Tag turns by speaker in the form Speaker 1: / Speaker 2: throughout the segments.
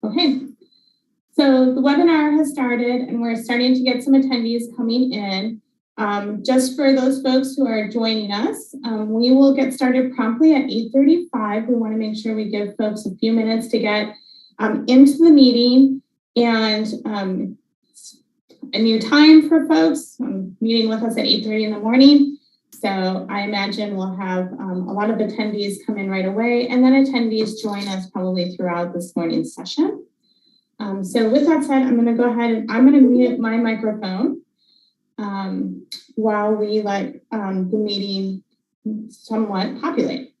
Speaker 1: Okay, so the webinar has started and we're starting to get some attendees coming in. Just for those folks who are joining us, we will get started promptly at 8:35. We want to make sure we give folks a few minutes to get into the meeting, and a new time for folks meeting with us at 8:30 in the morning. So I imagine we'll have a lot of attendees come in right away, and then attendees join us probably throughout this morning's session. So with that said, I'm going to go ahead and I'm going to mute my microphone while we let the meeting somewhat populate.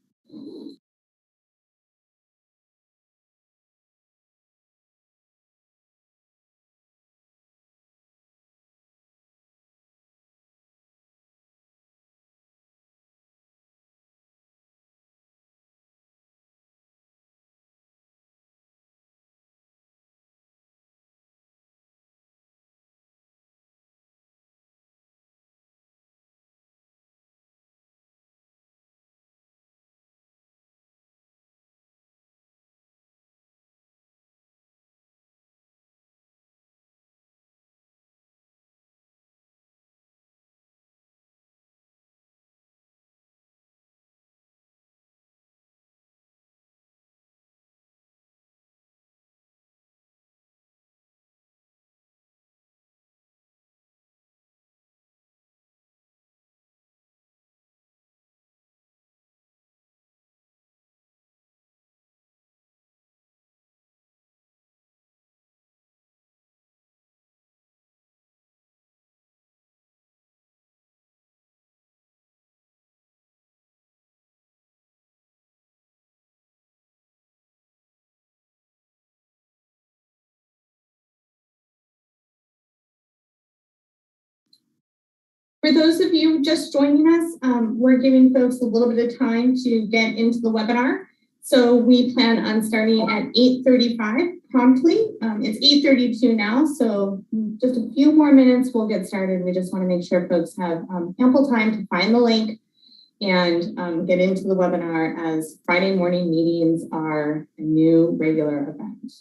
Speaker 1: For those of you just joining us, we're giving folks a little bit of time to get into the webinar. So we plan on starting at 8:35 promptly. It's 8:32 now, so just a few more minutes, we'll get started. We just want to make sure folks have ample time to find the link and get into the webinar, as Friday morning meetings are a new regular event.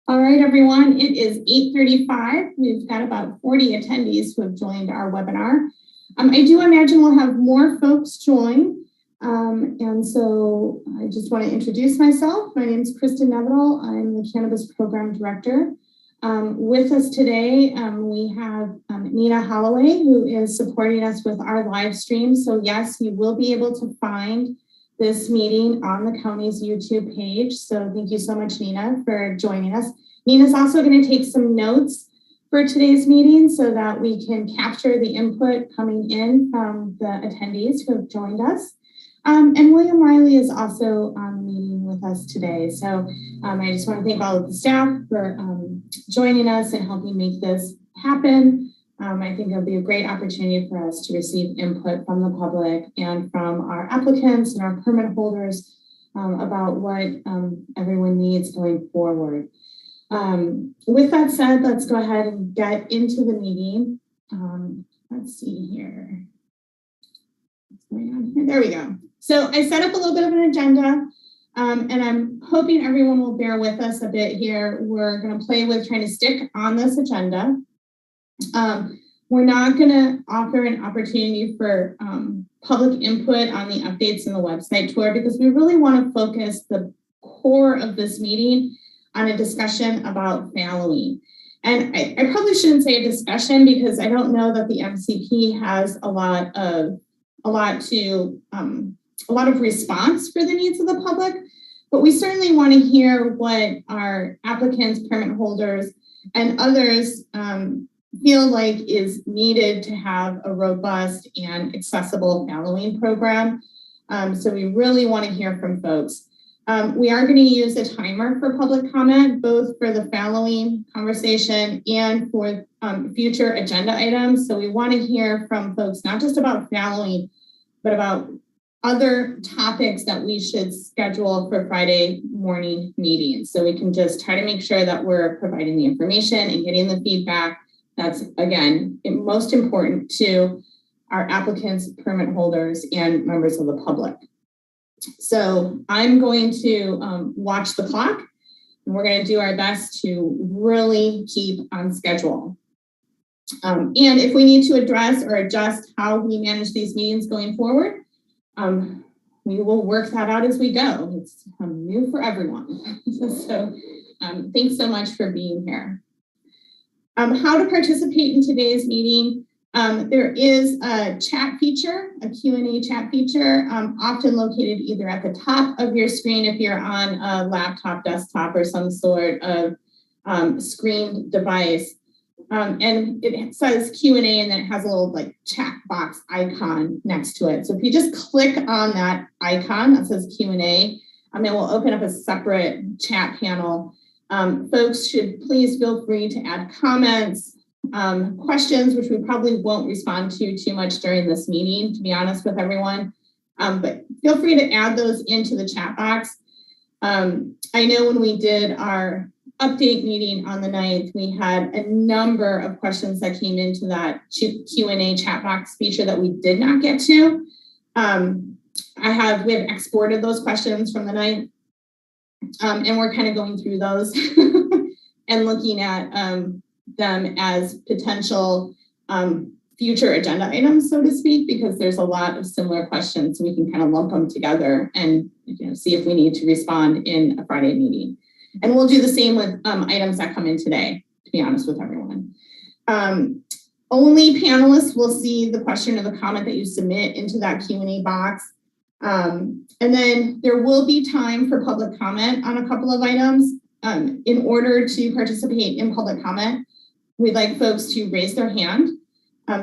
Speaker 1: All right, everyone, it is 8:35. We've got about 40 attendees who have joined our webinar. I do imagine we'll have more folks join. And so I just want to introduce myself. My name is Kristen Nevital. I'm the Cannabis Program Director. With us today, we have Nina Holloway, who is supporting us with our live stream. So yes, you will be able to find this meeting on the county's YouTube page. So thank you so much, Nina, for joining us. Nina's also going to take some notes for today's meeting so that we can capture the input coming in from the attendees who have joined us. And William Riley is also on the meeting with us today. So I just want to thank all of the staff for joining us and helping make this happen. I think it'll be a great opportunity for us to receive input from the public and from our applicants and our permit holders about what everyone needs going forward. With that said, let's go ahead and get into the meeting. Let's see here. What's going on here? There we go. So I set up a little bit of an agenda, and I'm hoping everyone will bear with us a bit here. We're going to play with trying to stick on this agenda. We're not going to offer an opportunity for public input on the updates in the website tour because we really want to focus the core of this meeting on a discussion about fallowing. And I probably shouldn't say a discussion because I don't know that the MCP has a lot of response for the needs of the public, but we certainly want to hear what our applicants, permit holders, and others feel like is needed to have a robust and accessible fallowing program. So we really want to hear from folks. We are going to use a timer for public comment, both for the fallowing conversation and for future agenda items. So we want to hear from folks, not just about fallowing, but about other topics that we should schedule for Friday morning meetings. So we can just try to make sure that we're providing the information and getting the feedback. That's, again, most important to our applicants, permit holders, and members of the public. So I'm going to watch the clock, and we're going to do our best to really keep on schedule. And if we need to address or adjust how we manage these meetings going forward, we will work that out as we go. It's new for everyone. So thanks so much for being here. How to participate in today's meeting. There is a chat feature, a Q&A chat feature, often located either at the top of your screen if you're on a laptop, desktop, or some sort of screened device. And it says Q&A and then it has a little like chat box icon next to it. So if you just click on that icon that says Q&A, it will open up a separate chat panel. Folks should please feel free to add comments, questions, which we probably won't respond to too much during this meeting, to be honest with everyone. But feel free to add those into the chat box. I know when we did our update meeting on the 9th, we had a number of questions that came into that Q&A chat box feature that we did not get to. We have exported those questions from the 9th, and we're kind of going through those and looking at them as potential future agenda items, so to speak, because there's a lot of similar questions. So we can kind of lump them together and see if we need to respond in a Friday meeting. And we'll do the same with items that come in today, to be honest with everyone. Only panelists will see the question or the comment that you submit into that Q&A box. And then there will be time for public comment on a couple of items. In order to participate in public comment, we'd like folks to raise their hand.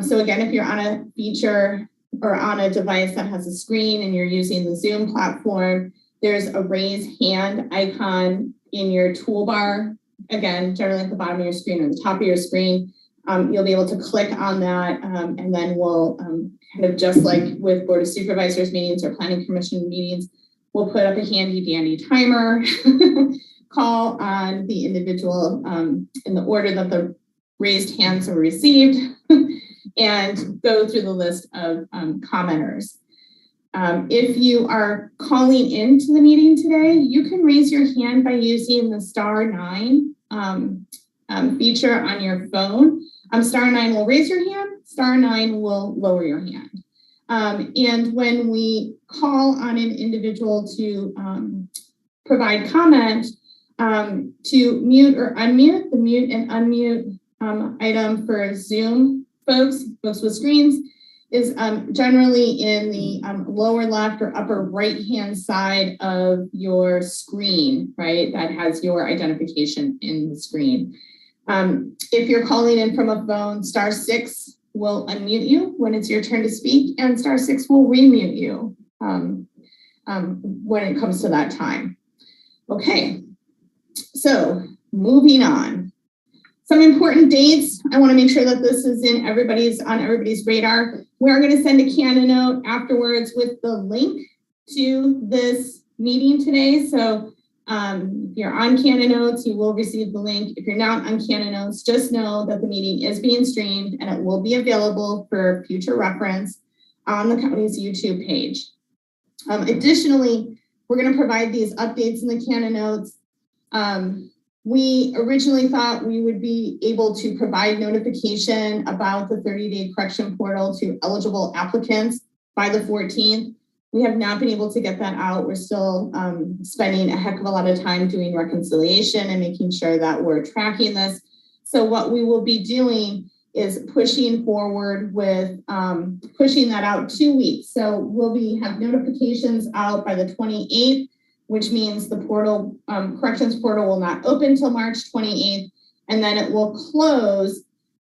Speaker 1: So again, if you're on a feature or on a device that has a screen and you're using the Zoom platform, there's a raise hand icon in your toolbar. Again, generally at the bottom of your screen or the top of your screen. You'll be able to click on that and then we'll kind of just like with Board of Supervisors meetings or Planning Commission meetings, we'll put up a handy dandy timer, call on the individual in the order that the raised hands are received and go through the list of commenters. If you are calling into the meeting today, you can raise your hand by using the *9 feature on your phone. *9 will raise your hand, *9 will lower your hand. And when we call on an individual to provide comment, to mute or unmute. The mute and unmute item for Zoom folks with screens, is generally in the lower left or upper right-hand side of your screen, right? That has your identification in the screen. If you're calling in from a phone, *6 will unmute you when it's your turn to speak, and *6 will remute you when it comes to that time. Okay, so moving on. Some important dates. I want to make sure that this is on everybody's radar. We are going to send a Canna note afterwards with the link to this meeting today. So if you're on Canna Notes, you will receive the link. If you're not on Canna Notes, just know that the meeting is being streamed and it will be available for future reference on the county's YouTube page. Additionally, we're going to provide these updates in the Canna Notes. We originally thought we would be able to provide notification about the 30-day correction portal to eligible applicants by the 14th. We have not been able to get that out. We're still spending a heck of a lot of time doing reconciliation and making sure that we're tracking this. So what we will be doing is pushing forward with pushing that out 2 weeks. So we'll have notifications out by the 28th, which means the portal, corrections portal will not open until March 28th, and then it will close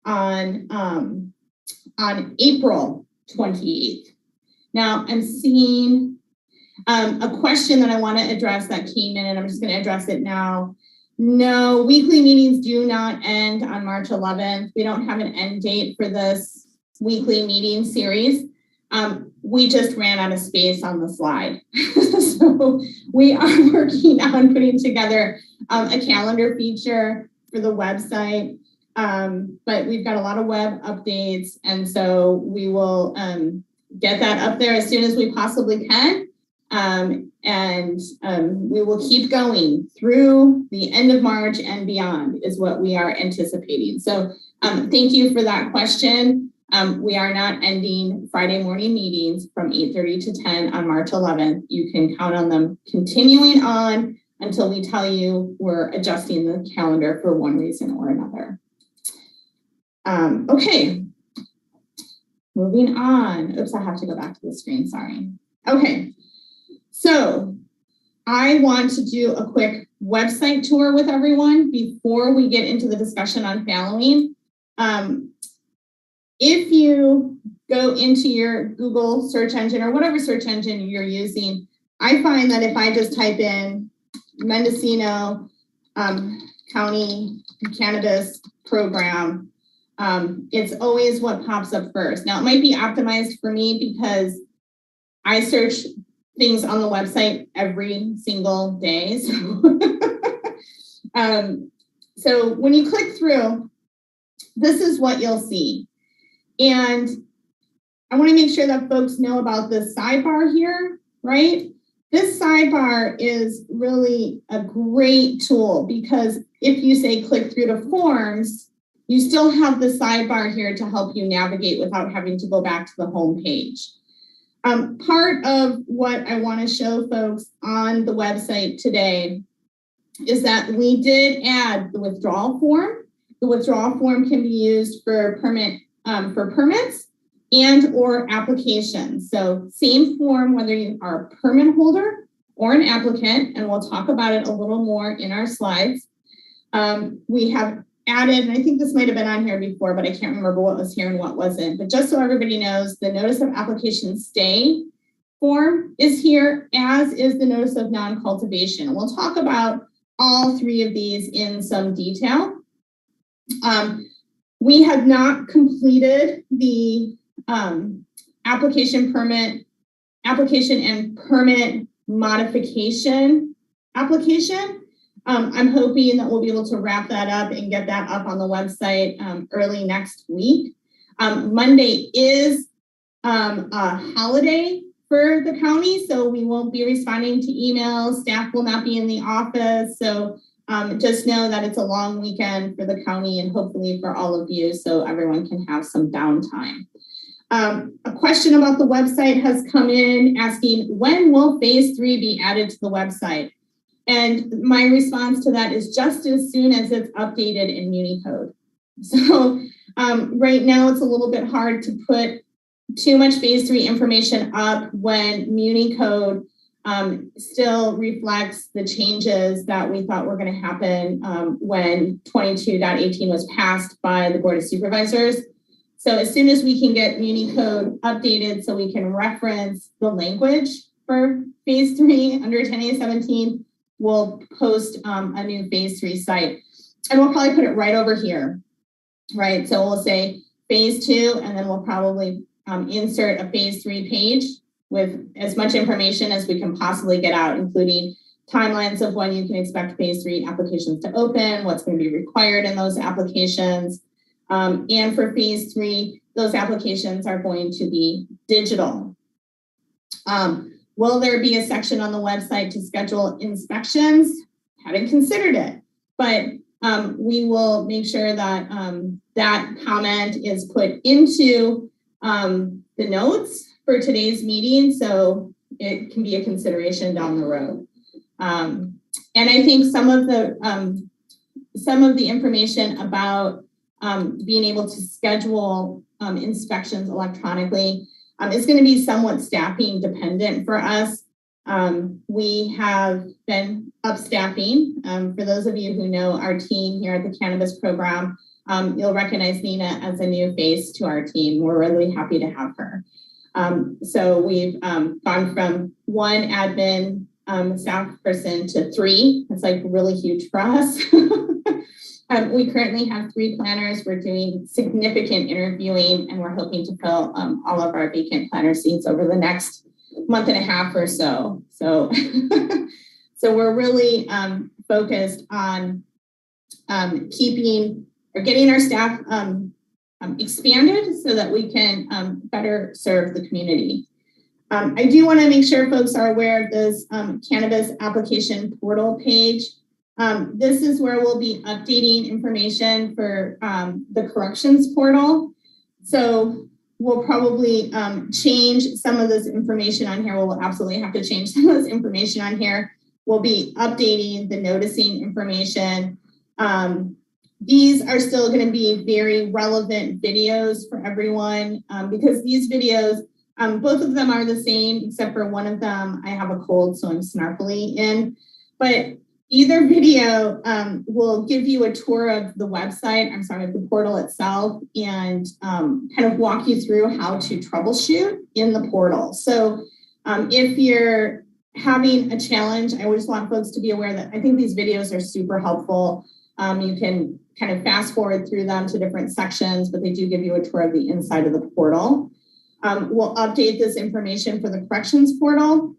Speaker 1: on April 28th. Now I'm seeing a question that I want to address that came in, and I'm just going to address it now. No, weekly meetings do not end on March 11th. We don't have an end date for this weekly meeting series. We just ran out of space on the slide. So we are working on putting together a calendar feature for the website. But we've got a lot of web updates. And so we will get that up there as soon as we possibly can. We will keep going through the end of March and beyond is what we are anticipating. So thank you for that question. We are not ending Friday morning meetings from 8:30 to 10 on March 11th. You can count on them continuing on until we tell you we're adjusting the calendar for one reason or another. Okay, moving on. Oops, I have to go back to the screen, sorry. Okay, so I want to do a quick website tour with everyone before we get into the discussion on fallowing. If you go into your Google search engine or whatever search engine you're using, I find that if I just type in Mendocino County Cannabis Program, it's always what pops up first. Now, it might be optimized for me because I search things on the website every single day. So when you click through, this is what you'll see. And I want to make sure that folks know about this sidebar here, right? This sidebar is really a great tool because if you say click through to forms, you still have the sidebar here to help you navigate without having to go back to the home page. Part of what I want to show folks on the website today is that we did add the withdrawal form. The withdrawal form can be used for permits and or applications. So same form, whether you are a permit holder or an applicant, and we'll talk about it a little more in our slides. We have added, and I think this might have been on here before, but I can't remember what was here and what wasn't. But just so everybody knows, the notice of application stay form is here, as is the notice of non-cultivation. We'll talk about all three of these in some detail. We have not completed the application and permit modification application. I'm hoping that we'll be able to wrap that up and get that up on the website early next week. Monday is a holiday for the county, so we won't be responding to emails. Staff will not be in the office. So just know that it's a long weekend for the county and hopefully for all of you, so everyone can have some downtime. A question about the website has come in asking, when will phase 3 be added to the website? And my response to that is just as soon as it's updated in MuniCode. So right now it's a little bit hard to put too much phase 3 information up when MuniCode still reflects the changes that we thought were going to happen when 22.18 was passed by the Board of Supervisors. So as soon as we can get MuniCode updated so we can reference the language for phase 3 under 10A17, we'll post a new phase 3 site. And we'll probably put it right over here, right? So we'll say phase 2, and then we'll probably insert a phase 3 page with as much information as we can possibly get out, including timelines of when you can expect phase 3 applications to open, what's going to be required in those applications. And for phase 3, those applications are going to be digital. Will there be a section on the website to schedule inspections? Haven't considered it, but we will make sure that that comment is put into the notes for today's meeting, so it can be a consideration down the road. And I think some of the information about being able to schedule inspections electronically is going to be somewhat staffing dependent for us. We have been upstaffing. For those of you who know our team here at the Cannabis program, you'll recognize Nina as a new face to our team. We're really happy to have her. So we've gone from one admin staff person to 3. It's like really huge for us. We currently have 3 planners. We're doing significant interviewing, and we're hoping to fill all of our vacant planner seats over the next month and a half or so. So, so we're really focused on keeping or getting our staff expanded so that we can better serve the community. I do want to make sure folks are aware of this cannabis application portal page. This is where we'll be updating information for the corrections portal. So we'll probably change some of this information on here. We'll absolutely have to change some of this information on here. We'll be updating the noticing information. These are still going to be very relevant videos for everyone because these videos, both of them are the same, except for one of them, I have a cold, so I'm snarkily in. But either video will give you a tour of the website, the portal itself, and kind of walk you through how to troubleshoot in the portal. So if you're having a challenge, I just want folks to be aware that I think these videos are super helpful. You can kind of fast forward through them to different sections, but they do give you a tour of the inside of the portal. We'll update this information for the corrections portal.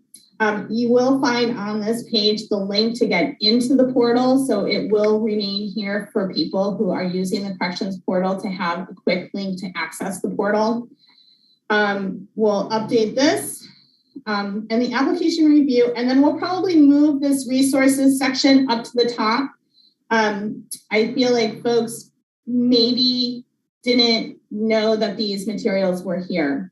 Speaker 1: You will find on this page the link to get into the portal, so it will remain here for people who are using the corrections portal to have a quick link to access the portal. We'll update this and the application review, and then we'll probably move this resources section up to the top. I feel like folks maybe didn't know that these materials were here.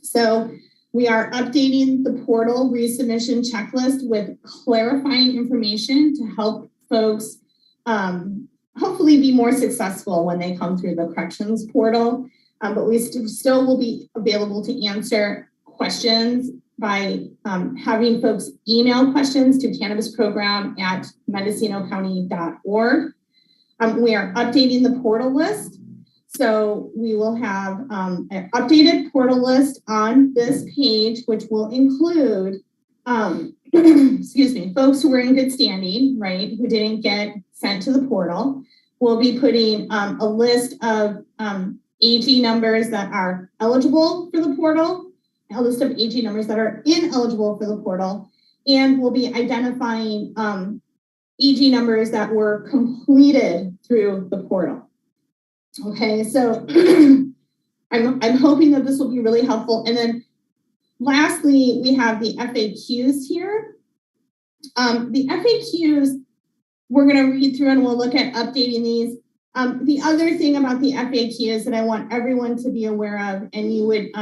Speaker 1: So we are updating the portal resubmission checklist with clarifying information to help folks hopefully be more successful when they come through the corrections portal. But we still will be available to answer questions by having folks email questions to cannabisprogram@mendocinocounty.org. We are updating the portal list. So we will have an updated portal list on this page, which will include, excuse me, folks who were in good standing, right, who didn't get sent to the portal. We'll be putting a list of AG numbers that are eligible for the portal, a list of AG numbers that are ineligible for the portal, and we'll be identifying AG numbers that were completed through the portal. Okay, so I'm hoping that this will be really helpful. And then lastly, we have the FAQs here. The FAQs, we're going to read through and we'll look at updating these. The other thing about the FAQs that I want everyone to be aware of, and you would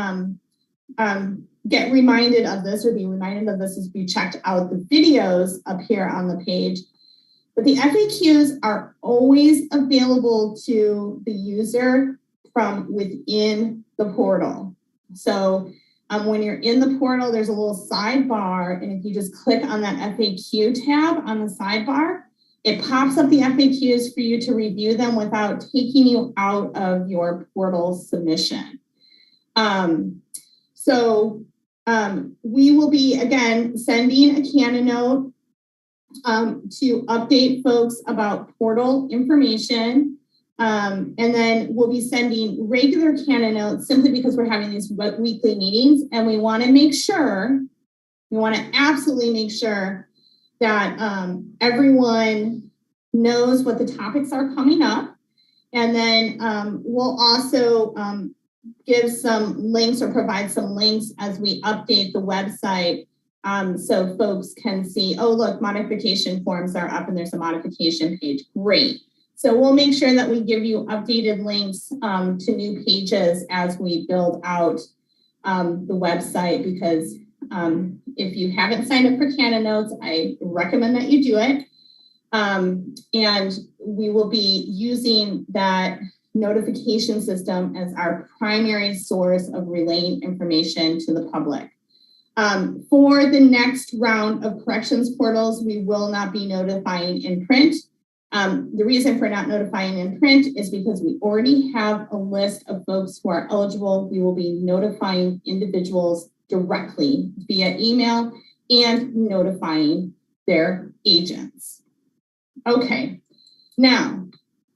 Speaker 1: get reminded of this or be reminded of this as we checked out the videos up here on the page. But the FAQs are always available to the user from within the portal. So when you're in the portal, there's a little sidebar, and if you just click on that FAQ tab on the sidebar, it pops up the FAQs for you to review them without taking you out of your portal submission. We will be, again, sending a Canna note to update folks about portal information. And then we'll be sending regular Canna notes simply because we're having these weekly meetings, and we want to make sure, we want to absolutely make sure that everyone knows what the topics are coming up. And then we'll also give some links or provide some links as we update the website so folks can see, oh, look, modification forms are up and there's a modification page. Great. So we'll make sure that we give you updated links to new pages as we build out the website, because if you haven't signed up for Canna Notes, I recommend that you do it. And we will be using that notification system as our primary source of relaying information to the public. For the next round of corrections portals, we will not be notifying in print. The reason for not notifying in print is because we already have a list of folks who are eligible. We will be notifying individuals directly via email and notifying their agents. Okay, now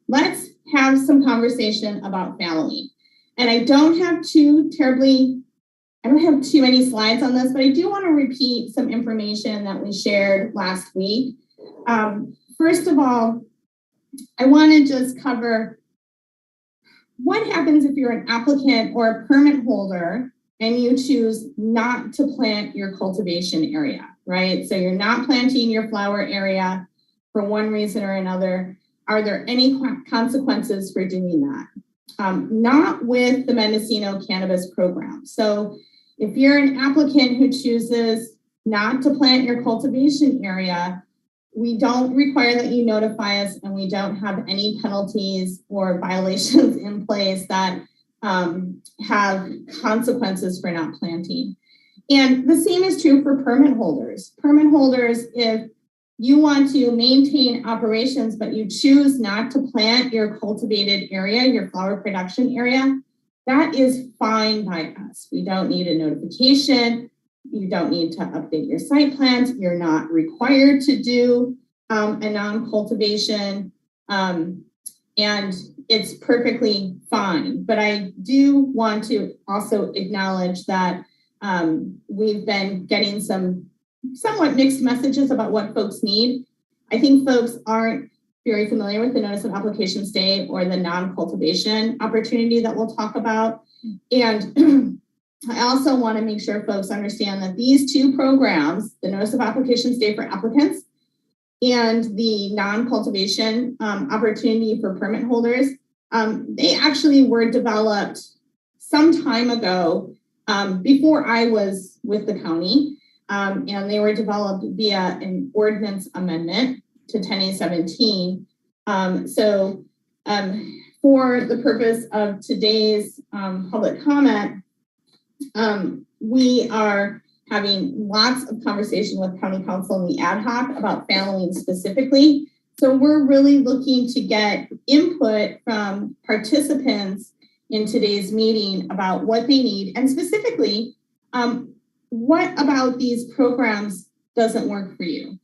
Speaker 1: let's have some conversation about fallowing. And I don't have too many slides on this, but I do want to repeat some information that we shared last week. First of all, I want to just cover what happens if you're an applicant or a permit holder and you choose not to plant your cultivation area, right? So you're not planting your flower area for one reason or another. Are there any consequences for doing that? Not with the Mendocino Cannabis Program. So if you're an applicant who chooses not to plant your cultivation area, we don't require that you notify us, and we don't have any penalties or violations in place that have consequences for not planting. And the same is true for permit holders. Permit holders, if you want to maintain operations, but you choose not to plant your cultivated area, your flower production area, that is fine by us. We don't need a notification. You don't need to update your site plans. You're not required to do a non-cultivation, and it's perfectly fine. But I do want to also acknowledge that we've been getting some somewhat mixed messages about what folks need. I think folks aren't very familiar with the notice of application state or the non-cultivation opportunity that we'll talk about. And I also want to make sure folks understand that these two programs, the notice of application state for applicants and the non-cultivation opportunity for permit holders, they actually were developed some time ago before I was with the county. And they were developed via an ordinance amendment to 10A17. For the purpose of today's public comment, we are having lots of conversation with County Council and the ad hoc about fallowing specifically. So we're really looking to get input from participants in today's meeting about what they need, and specifically, what about these programs doesn't work for you?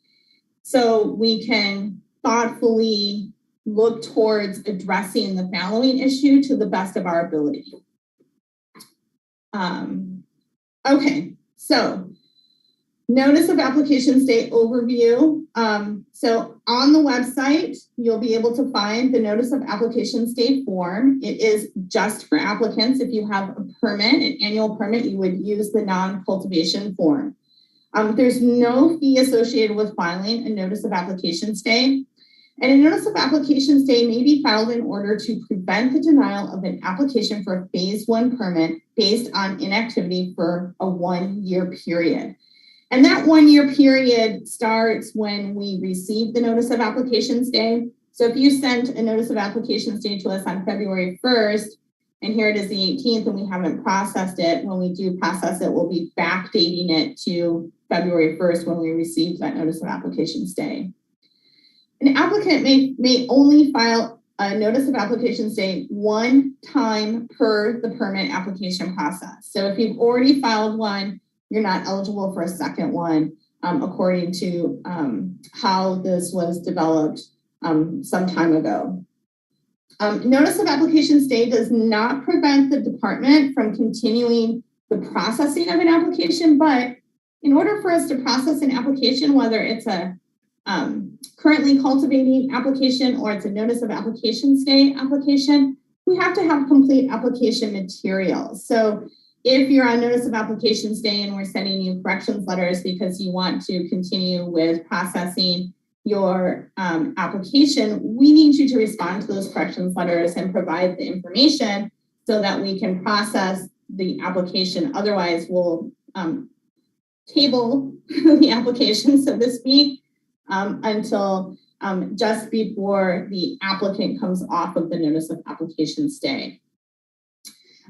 Speaker 1: So we can thoughtfully look towards addressing the fallowing issue to the best of our ability. Okay, so notice of application state overview. So on the website, you'll be able to find the notice of application state form. It is just for applicants. If you have a permit, an annual permit, you would use the non-cultivation form. There's no fee associated with filing a notice of application state. And a notice of application stay may be filed in order to prevent the denial of an application for a phase 1 permit based on inactivity for a 1-year period. And that 1-year period starts when we receive the notice of application stay. So if you sent a notice of application stay to us on February 1st, and here it is the 18th, and we haven't processed it, when we do process it, we'll be backdating it to February 1st when we receive that notice of application stay. An applicant may only file a notice of application stay one time per the permit application process. So if you've already filed one, you're not eligible for a second one, according to how this was developed some time ago. Notice of application stay does not prevent the department from continuing the processing of an application, but in order for us to process an application, whether it's a currently cultivating application or it's a notice of application stay application, we have to have complete application materials. So if you're on notice of application stay and we're sending you corrections letters because you want to continue with processing your application, we need you to respond to those corrections letters and provide the information so that we can process the application. Otherwise, we'll table the application, so to speak, until just before the applicant comes off of the notice of application stay.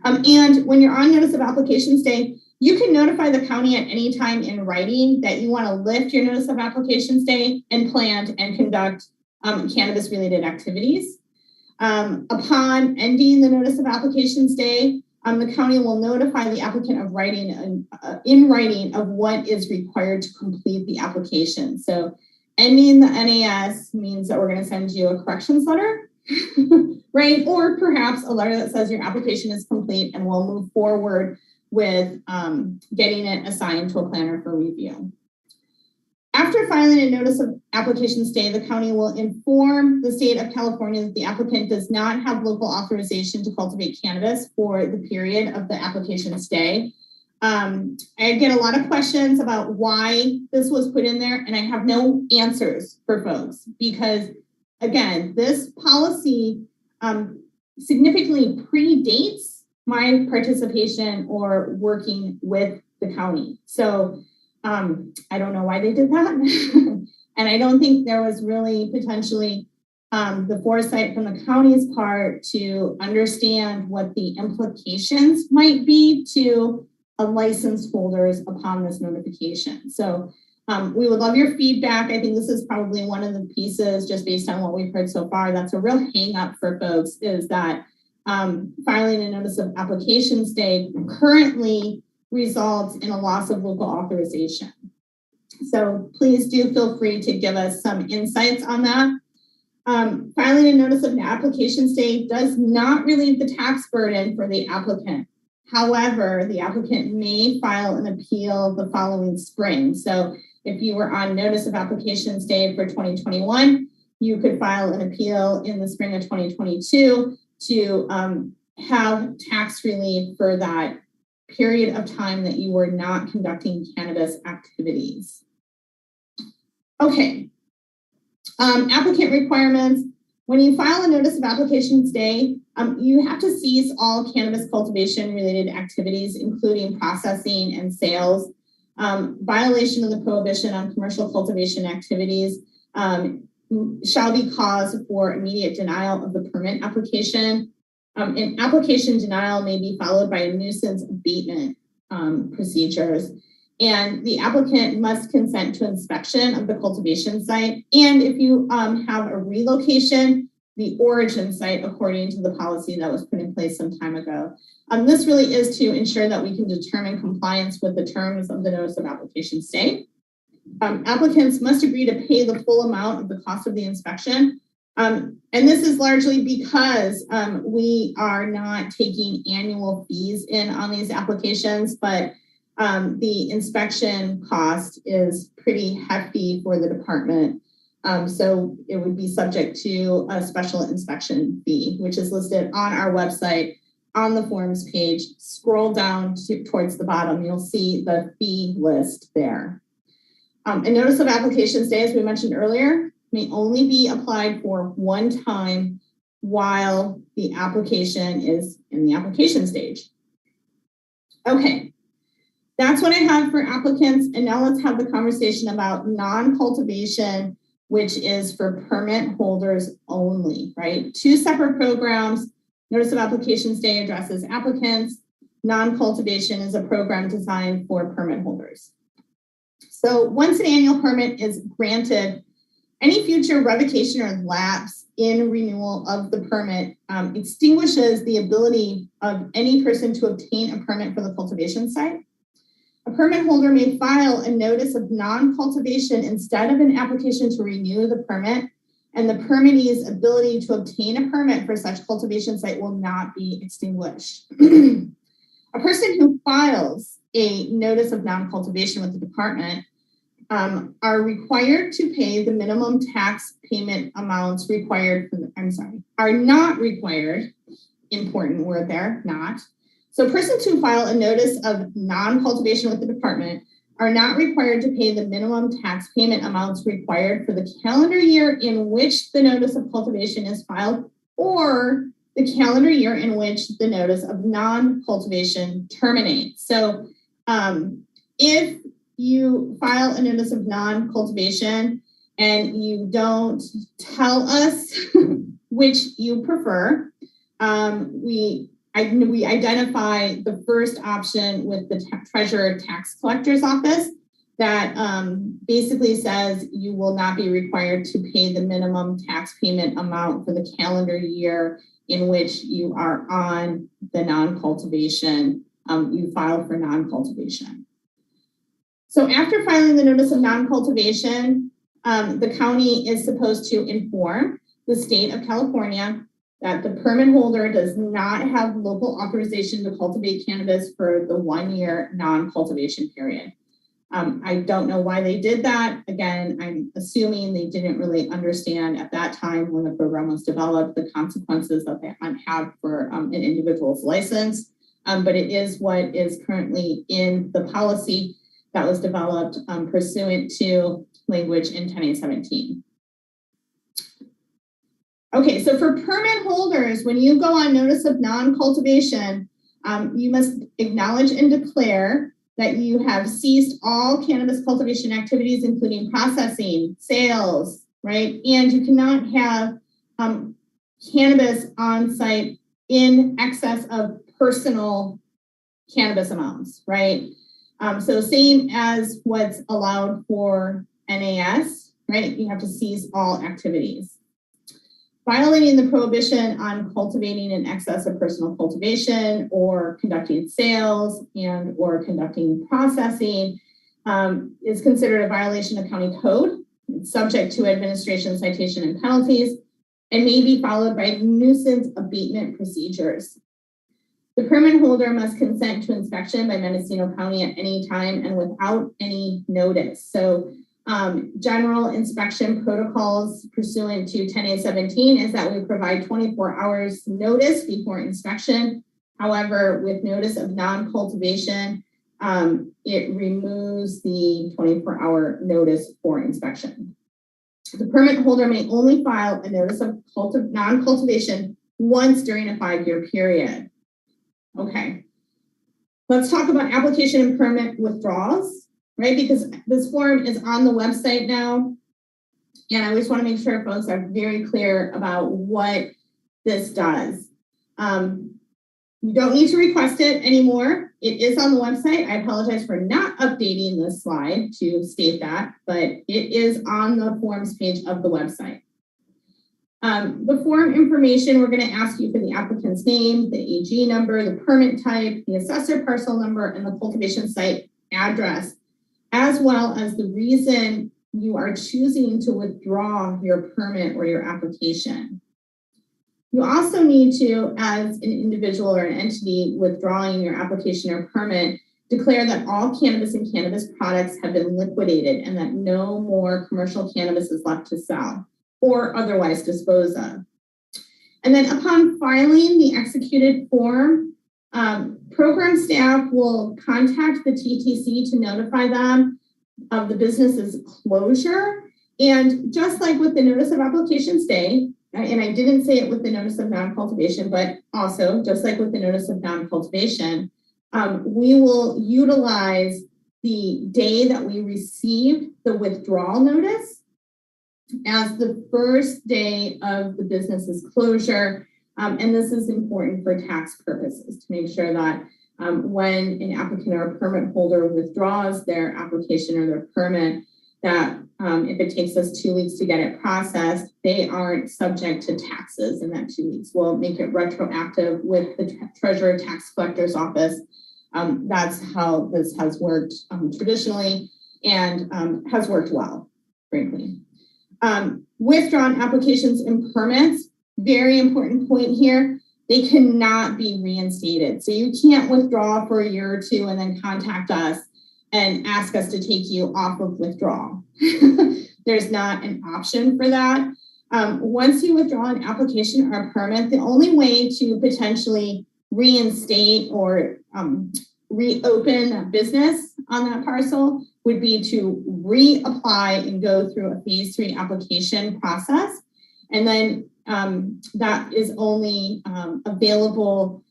Speaker 1: And when you're on notice of application stay, you can notify the county at any time in writing that you want to lift your notice of application stay and plan and conduct cannabis-related activities. Upon ending the notice of application stay, the county will notify the applicant of in writing of what is required to complete the application. So ending the NAS means that we're going to send you a corrections letter, right? Or perhaps a letter that says your application is complete and we'll move forward with getting it assigned to a planner for review. After filing a notice of application stay, the county will inform the state of California that the applicant does not have local authorization to cultivate cannabis for the period of the application stay. I get a lot of questions about why this was put in there, and I have no answers for folks because, again, this policy significantly predates my participation or working with the county. So I don't know why they did that. And I don't think there was really potentially the foresight from the county's part to understand what the implications might be to a license holders upon this notification. So we would love your feedback. I think this is probably one of the pieces, just based on what we've heard so far, that's a real hang up for folks, is that filing a notice of application stay currently results in a loss of local authorization. So please do feel free to give us some insights on that. Filing a notice of application stay does not relieve the tax burden for the applicant. However, the applicant may file an appeal the following spring. So if you were on notice of application stay for 2021, you could file an appeal in the spring of 2022 to have tax relief for that period of time that you were not conducting cannabis activities. Okay, applicant requirements. When you file a notice of application stay, you have to cease all cannabis cultivation related activities, including processing and sales. Violation of the prohibition on commercial cultivation activities shall be cause for immediate denial of the permit application. An application denial may be followed by a nuisance abatement procedures. And the applicant must consent to inspection of the cultivation site. And if you have a relocation, the origin site, according to the policy that was put in place some time ago. This really is to ensure that we can determine compliance with the terms of the notice of application stay. Applicants must agree to pay the full amount of the cost of the inspection. And this is largely because we are not taking annual fees in on these applications, but the inspection cost is pretty hefty for the department. So it would be subject to a special inspection fee, which is listed on our website on the forms page. Scroll down towards the bottom, you'll see the fee list there. A notice of application stay, as we mentioned earlier, may only be applied for one time while the application is in the application stage. Okay, that's what I have for applicants. And now let's have the conversation about non-cultivation, which is for permit holders only, right? Two separate programs. Notice of application stay addresses applicants. Non-cultivation is a program designed for permit holders. So once an annual permit is granted, any future revocation or lapse in renewal of the permit extinguishes the ability of any person to obtain a permit for the cultivation site. A permit holder may file a notice of non-cultivation instead of an application to renew the permit, and the permittee's ability to obtain a permit for such cultivation site will not be extinguished. A person who files a notice of non-cultivation with the department are required to pay the minimum tax payment amounts required for are not required, important word there, not. So persons who file a notice of non-cultivation with the department are not required to pay the minimum tax payment amounts required for the calendar year in which the notice of cultivation is filed or the calendar year in which the notice of non-cultivation terminates. So if you file a notice of non-cultivation and you don't tell us which you prefer, we identify the first option with the Treasurer Tax Collector's Office that basically says you will not be required to pay the minimum tax payment amount for the calendar year in which you are on the non-cultivation, you filed for non-cultivation. So after filing the notice of non-cultivation, the county is supposed to inform the state of California that the permit holder does not have local authorization to cultivate cannabis for the 1 year non-cultivation period. I don't know why they did that. Again, I'm assuming they didn't really understand at that time when the program was developed the consequences that they might have for an individual's license. But it is what is currently in the policy that was developed pursuant to language in 10A17. Okay, so for permit holders, when you go on notice of non-cultivation, you must acknowledge and declare that you have ceased all cannabis cultivation activities, including processing, sales, right? And you cannot have cannabis on site in excess of personal cannabis amounts, right? So same as what's allowed for NAS, right? You have to cease all activities. Violating the prohibition on cultivating in excess of personal cultivation or conducting sales and or conducting processing is considered a violation of county code. It's subject to administration, citation, and penalties, and may be followed by nuisance abatement procedures. The permit holder must consent to inspection by Mendocino County at any time and without any notice. So general inspection protocols pursuant to 10A17 is that we provide 24 hours notice before inspection. However, with notice of non-cultivation, it removes the 24-hour notice for inspection. The permit holder may only file a notice of non-cultivation once during a 5-year period. Okay, let's talk about application and permit withdrawals, right? Because this form is on the website now. And I always want to make sure folks are very clear about what this does. You don't need to request it anymore. It is on the website. I apologize for not updating this slide to state that, but it is on the forms page of the website. The form information, we're going to ask you for the applicant's name, the AG number, the permit type, the assessor parcel number, and the cultivation site address, as well as the reason you are choosing to withdraw your permit or your application. You also need to, as an individual or an entity withdrawing your application or permit, declare that all cannabis and cannabis products have been liquidated and that no more commercial cannabis is left to sell or otherwise dispose of. And then upon filing the executed form, program staff will contact the TTC to notify them of the business's closure And just like with the notice of application stay, and I didn't say it with the notice of non-cultivation, but also just like with the notice of non-cultivation, we will utilize the day that we received the withdrawal notice as the first day of the business's closure. And this is important for tax purposes to make sure that when an applicant or a permit holder withdraws their application or their permit, that if it takes us 2 weeks to get it processed, they aren't subject to taxes in that 2 weeks. We'll make it retroactive with the Treasurer Tax Collector's Office. That's how this has worked traditionally and has worked well, frankly. Withdrawn applications and permits, very important point here. They cannot be reinstated. So you can't withdraw for a year or two and then contact us and ask us to take you off of withdrawal. There's not an option for that. Once you withdraw an application or a permit, the only way to potentially reinstate or reopen a business on that parcel would be to reapply and go through a phase 3 application process. And then that is only available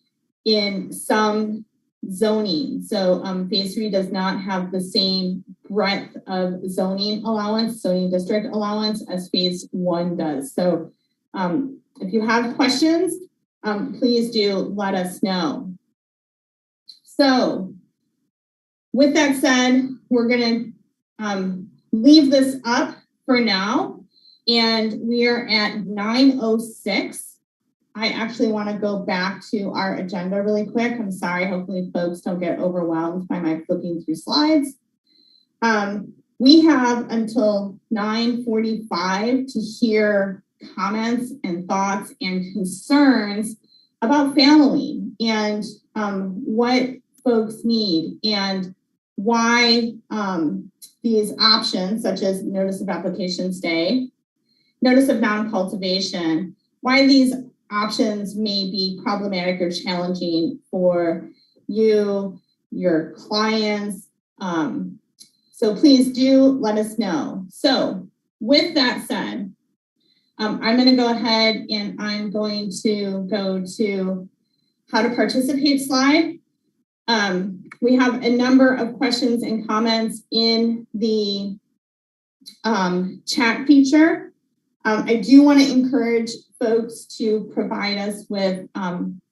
Speaker 1: in some zoning. So phase 3 does not have the same breadth of zoning district allowance as phase 1 does. So if you have questions, please do let us know. So with that said, we're going to leave this up for now. And we are at 9:06. I actually want to go back to our agenda really quick. I'm sorry, hopefully folks don't get overwhelmed by my flipping through slides. We have until 9:45 to hear comments and thoughts and concerns about fallowing and what folks need and why these options, such as notice of application stay, notice of non-cultivation, why these options may be problematic or challenging for you, your clients. So please do let us know. So with that said, I'm going to go ahead and I'm going to go to how to participate slide. We have a number of questions and comments in the chat feature. I do want to encourage folks to provide us with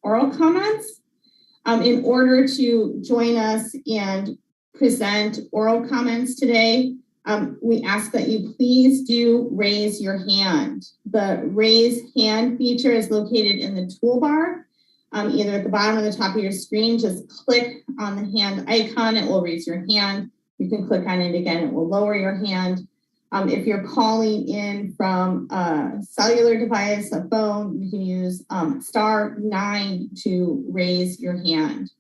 Speaker 1: oral comments. In order to join us and present oral comments today, we ask that you please do raise your hand. The raise hand feature is located in the toolbar, either at the bottom or the top of your screen. Just click on the hand icon, it will raise your hand. You can click on it again, it will lower your hand. If you're calling in from a cellular device, a phone, you can use *9 to raise your hand.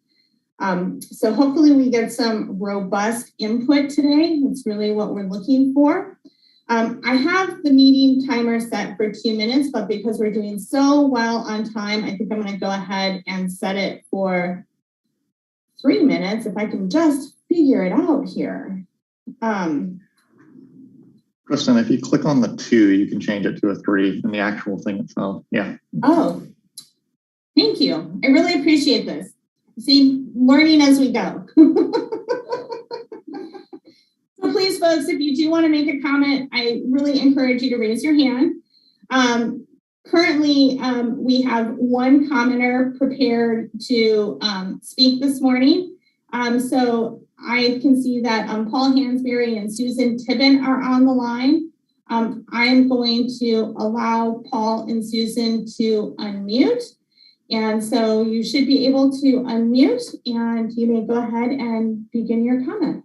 Speaker 1: So hopefully we get some robust input today. That's really what we're looking for. I have the meeting timer set for 2 minutes, but because we're doing so well on time, I think I'm going to go ahead and set it for 3 minutes if I can just figure it out here.
Speaker 2: Kristen, if you click on the 2, you can change it to a 3 in the actual thing itself. Yeah.
Speaker 1: Oh, thank you. I really appreciate this. See, learning as we go. So please, folks, if you do want to make a comment, I really encourage you to raise your hand. Currently, we have one commenter prepared to speak this morning. So I can see that Paul Hansberry and Susan Tibbin are on the line. I'm going to allow Paul and Susan to unmute. And so you should be able to unmute and you may go ahead and begin your comment.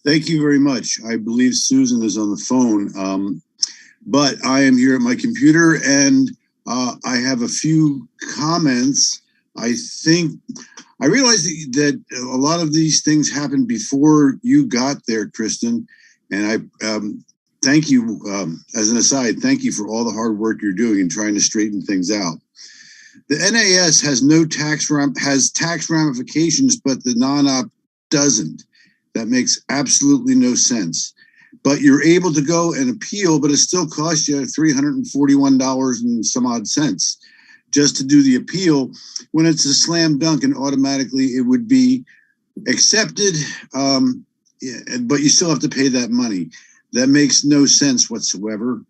Speaker 3: Thank you very much. I believe Susan is on the phone, but I am here at my computer and I have a few comments. I realize that a lot of these things happened before you got there, Kristen, and I thank you, as an aside, thank you for all the hard work you're doing in trying to straighten things out. The NAS has tax ramifications, but the non-op doesn't. That makes absolutely no sense. but you're able to go and appeal, but it still costs you $341 and some odd cents just to do the appeal, when it's a slam dunk and automatically it would be accepted, but you still have to pay that money. That makes no sense whatsoever.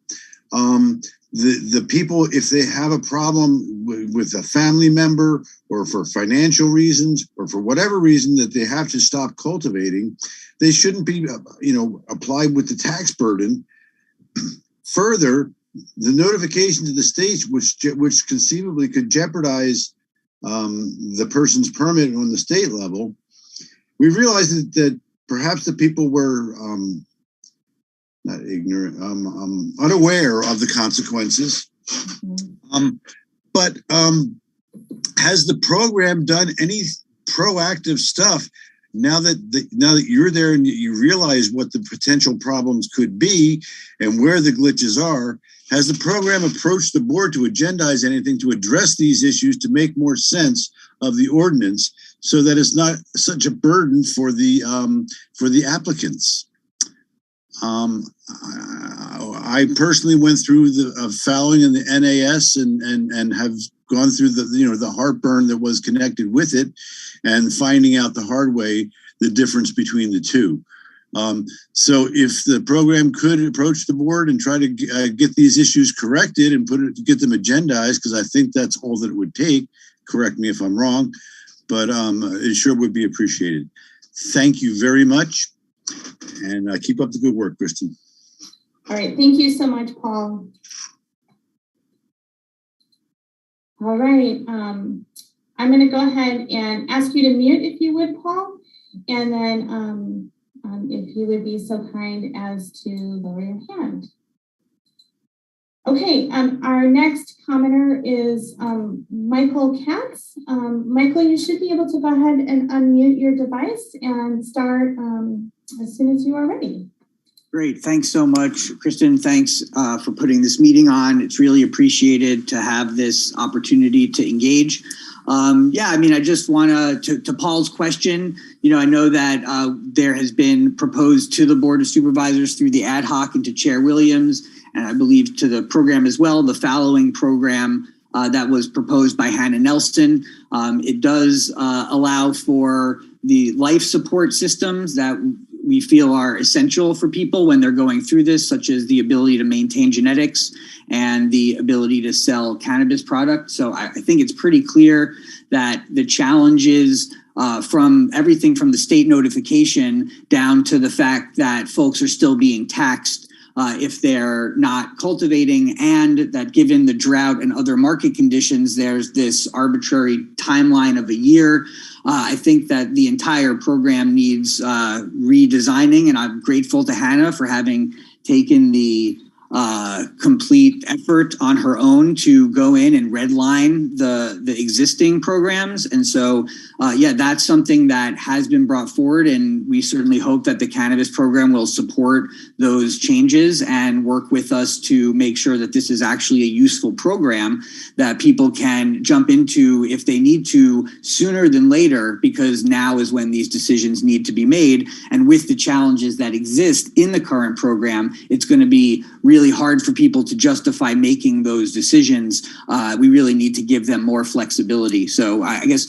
Speaker 3: The people, if they have a problem with a family member or for financial reasons or for whatever reason that they have to stop cultivating, they shouldn't be, applied with the tax burden. Further, the notification to the states, which conceivably could jeopardize the person's permit on the state level, we realized that perhaps the people were not ignorant, unaware of the consequences. But has the program done any proactive stuff now that you're there and you realize what the potential problems could be and where the glitches are? Has the program approached the board to agendize anything to address these issues to make more sense of the ordinance so that it's not such a burden for the applicants? I personally went through the filing in the NAS and have gone through the heartburn that was connected with it, and finding out the hard way the difference between the two. So if the program could approach the board and try to get these issues corrected and get them agendized, because I think that's all that it would take. Correct me if I'm wrong, but it sure would be appreciated. Thank you very much, and keep up the good work, Kristen.
Speaker 1: All right, thank you so much, Paul. All right, I'm going to go ahead and ask you to mute if you would, Paul, and then if you would be so kind as to lower your hand. Okay, our next commenter is Michael Katz. Michael, you should be able to go ahead and unmute your device and start as soon as you are ready.
Speaker 4: Great. Thanks so much, Kristen. Thanks for putting this meeting on. It's really appreciated to have this opportunity to engage. I just want to Paul's question, I know that there has been proposed to the Board of Supervisors through the ad hoc and to Chair Williams, and I believe to the program as well, the fallowing program that was proposed by Hannah Nelson. It does allow for the life support systems that we feel are essential for people when they're going through this, such as the ability to maintain genetics and the ability to sell cannabis products. So I think it's pretty clear that the challenges from everything from the state notification down to the fact that folks are still being taxed if they're not cultivating, and that given the drought and other market conditions, there's this arbitrary timeline of a year. I think that the entire program needs redesigning, and I'm grateful to Hannah for having taken the complete effort on her own to go in and redline the existing programs. And so, that's something that has been brought forward, and we certainly hope that the cannabis program will support those changes and work with us to make sure that this is actually a useful program that people can jump into if they need to sooner than later, because now is when these decisions need to be made. And with the challenges that exist in the current program, it's going to be really hard for people to justify making those decisions. We really need to give them more flexibility. So I guess,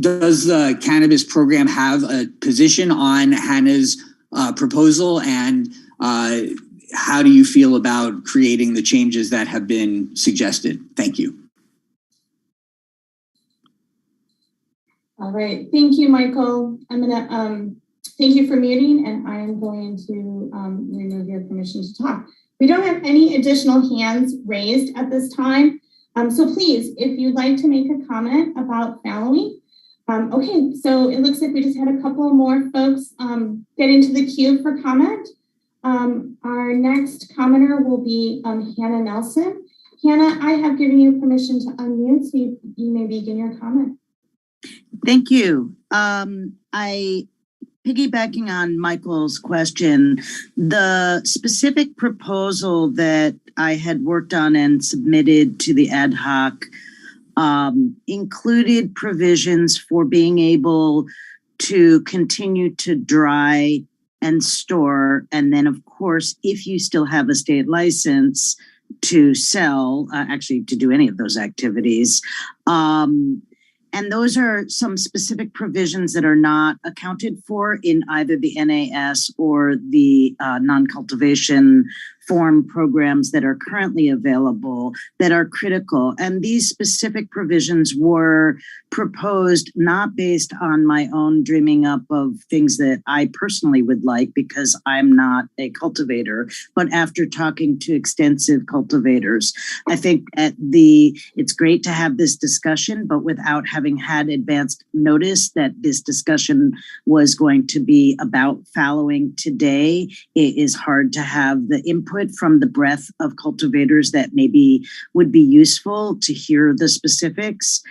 Speaker 4: does the cannabis program have a position on Hannah's proposal, and how do you feel about creating the changes that have been suggested? Thank you.
Speaker 1: All right, thank you, Michael. I'm gonna thank you for muting, and I'm going to remove your permission to talk. We don't have any additional hands raised at this time. So please, if you'd like to make a comment about fallowing. Okay, so it looks like we just had a couple more folks get into the queue for comment. Our next commenter will be Hannah Nelson. Hannah, I have given you permission to unmute, so you may begin your comment.
Speaker 5: Thank you. Piggybacking on Michael's question, the specific proposal that I had worked on and submitted to the ad hoc included provisions for being able to continue to dry and store. And then, of course, if you still have a state license to sell, actually to do any of those activities. And those are some specific provisions that are not accounted for in either the NAS or the non-cultivation form programs that are currently available that are critical. And these specific provisions were proposed not based on my own dreaming up of things that I personally would like because I'm not a cultivator, but after talking to extensive cultivators. I think it's great to have this discussion, but without having had advanced notice that this discussion was going to be about fallowing today, it is hard to have the input from the breadth of cultivators that maybe would be useful to hear the specifics.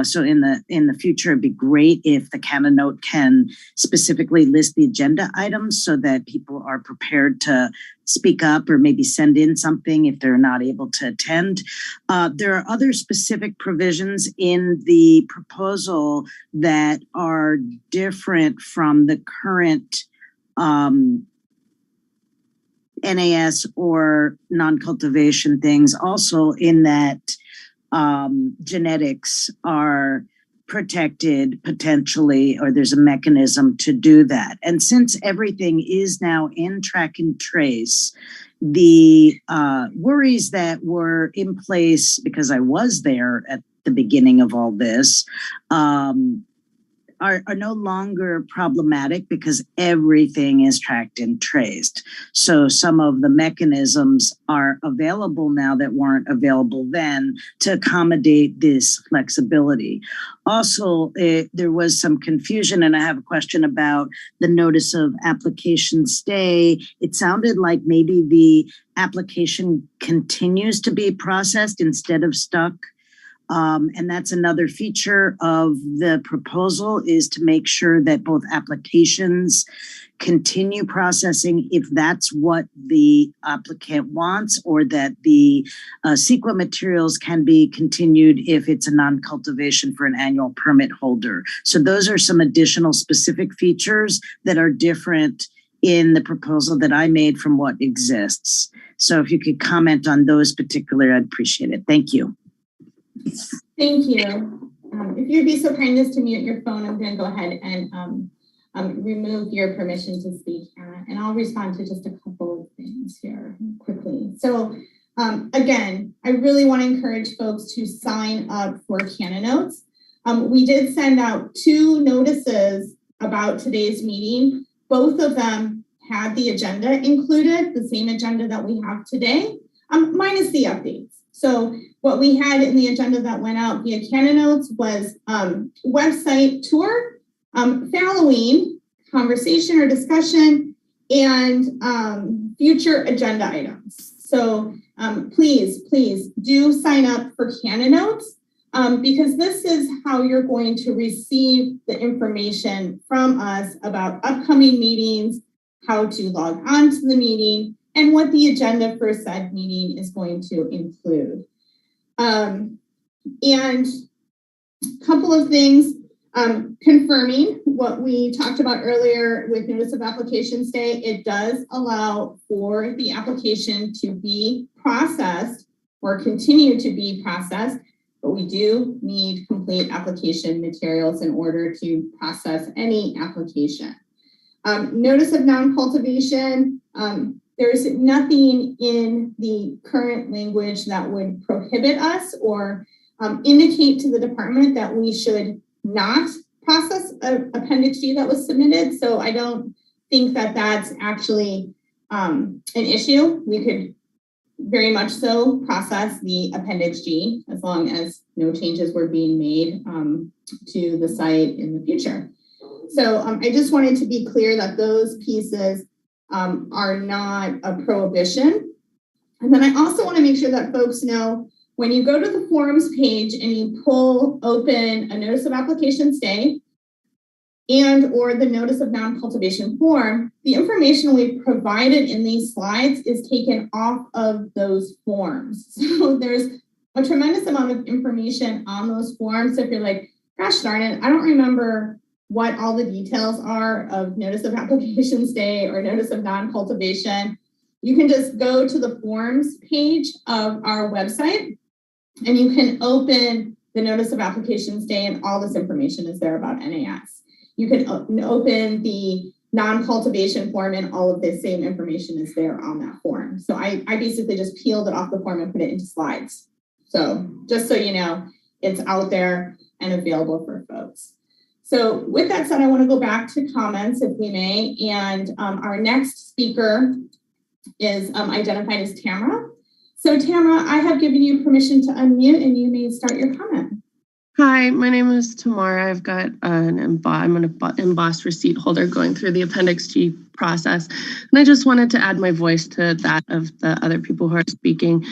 Speaker 5: So in the future, it'd be great if the Canna Note can specifically list the agenda items so that people are prepared to speak up or maybe send in something if they're not able to attend. There are other specific provisions in the proposal that are different from the current NAS or non-cultivation things, also in that genetics are protected potentially, or there's a mechanism to do that. And since everything is now in track and trace, the worries that were in place, because I was there at the beginning of all this, are no longer problematic because everything is tracked and traced. So some of the mechanisms are available now that weren't available then to accommodate this flexibility. Also, there was some confusion, and I have a question about the notice of application stay. It sounded like maybe the application continues to be processed instead of stuck. And that's another feature of the proposal, is to make sure that both applications continue processing if that's what the applicant wants, or that the CEQA materials can be continued if it's a non-cultivation for an annual permit holder. So those are some additional specific features that are different in the proposal that I made from what exists. So if you could comment on those particular, I'd appreciate it. Thank you.
Speaker 1: Thank you. If you'd be so kind as to mute your phone, I'm going to go ahead and remove your permission to speak, Anna, and I'll respond to just a couple of things here quickly. So again, I really want to encourage folks to sign up for Canna Notes. We did send out 2 notices about today's meeting. Both of them had the agenda included, the same agenda that we have today, minus the updates. So what we had in the agenda that went out via Canna Notes was website tour, following conversation or discussion, and future agenda items. So please do sign up for Canna Notes, because this is how you're going to receive the information from us about upcoming meetings, how to log on to the meeting, and what the agenda for said meeting is going to include. And a couple of things, confirming what we talked about earlier with notice of application stay. It does allow for the application to be processed or continue to be processed, but we do need complete application materials in order to process any application. Notice of non-cultivation, there's nothing in the current language that would prohibit us or indicate to the department that we should not process an Appendix G that was submitted. So I don't think that that's actually an issue. We could very much so process the Appendix G as long as no changes were being made to the site in the future. So I just wanted to be clear that those pieces are not a prohibition. And then I also want to make sure that folks know, when you go to the forms page and you pull open a notice of application stay and or the notice of non-cultivation form, the information we've provided in these slides is taken off of those forms. So there's a tremendous amount of information on those forms. So if you're like, gosh darn it, I don't remember what all the details are of notice of application stay or notice of non-cultivation, you can just go to the forms page of our website and you can open the notice of application stay, and all this information is there about NAS. You can open the non-cultivation form, and all of the same information is there on that form. So I basically just peeled it off the form and put it into slides. So just so you know, it's out there and available for folks. So with that said, I want to go back to comments if we may. And our next speaker is identified as Tamara. So Tamara, I have given you permission to unmute and you may start your comment.
Speaker 6: Hi, my name is Tamara. I've got I'm an embossed receipt holder going through the Appendix G process. And I just wanted to add my voice to that of the other people who are speaking,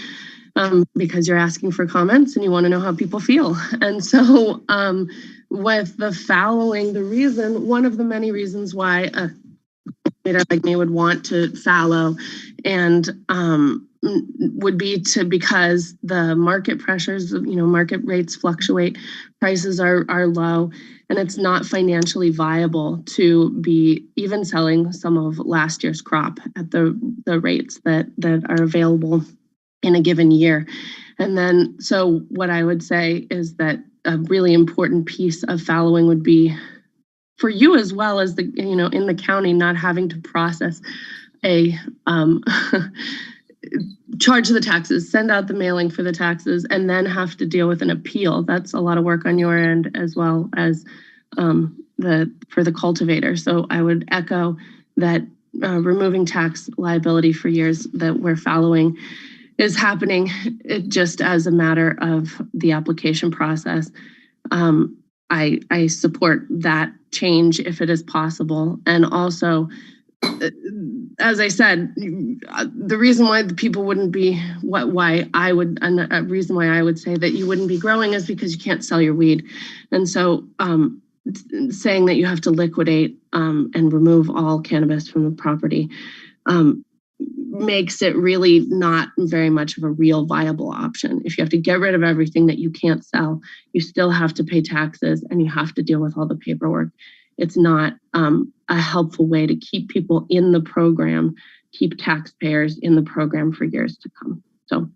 Speaker 6: because you're asking for comments and you want to know how people feel. And so with the fallowing, one of the many reasons why a cultivator like me would want to fallow and would be because the market pressures, market rates fluctuate, prices are low, and it's not financially viable to be even selling some of last year's crop at the rates that are available in a given year. And then, so what I would say is that a really important piece of fallowing would be for you as well as in the county, not having to process a charge the taxes, send out the mailing for the taxes, and then have to deal with an appeal. That's a lot of work on your end as well as for the cultivator. So I would echo that removing tax liability for years that we're fallowing is happening just as a matter of the application process. I support that change if it is possible. And also, as I said, the reason why the people wouldn't be, a reason why I would say that you wouldn't be growing is because you can't sell your weed. And so saying that you have to liquidate and remove all cannabis from the property makes it really not very much of a real viable option. If you have to get rid of everything that you can't sell, you still have to pay taxes and you have to deal with all the paperwork. It's not a helpful way to keep people in the program, keep taxpayers in the program for years to come. So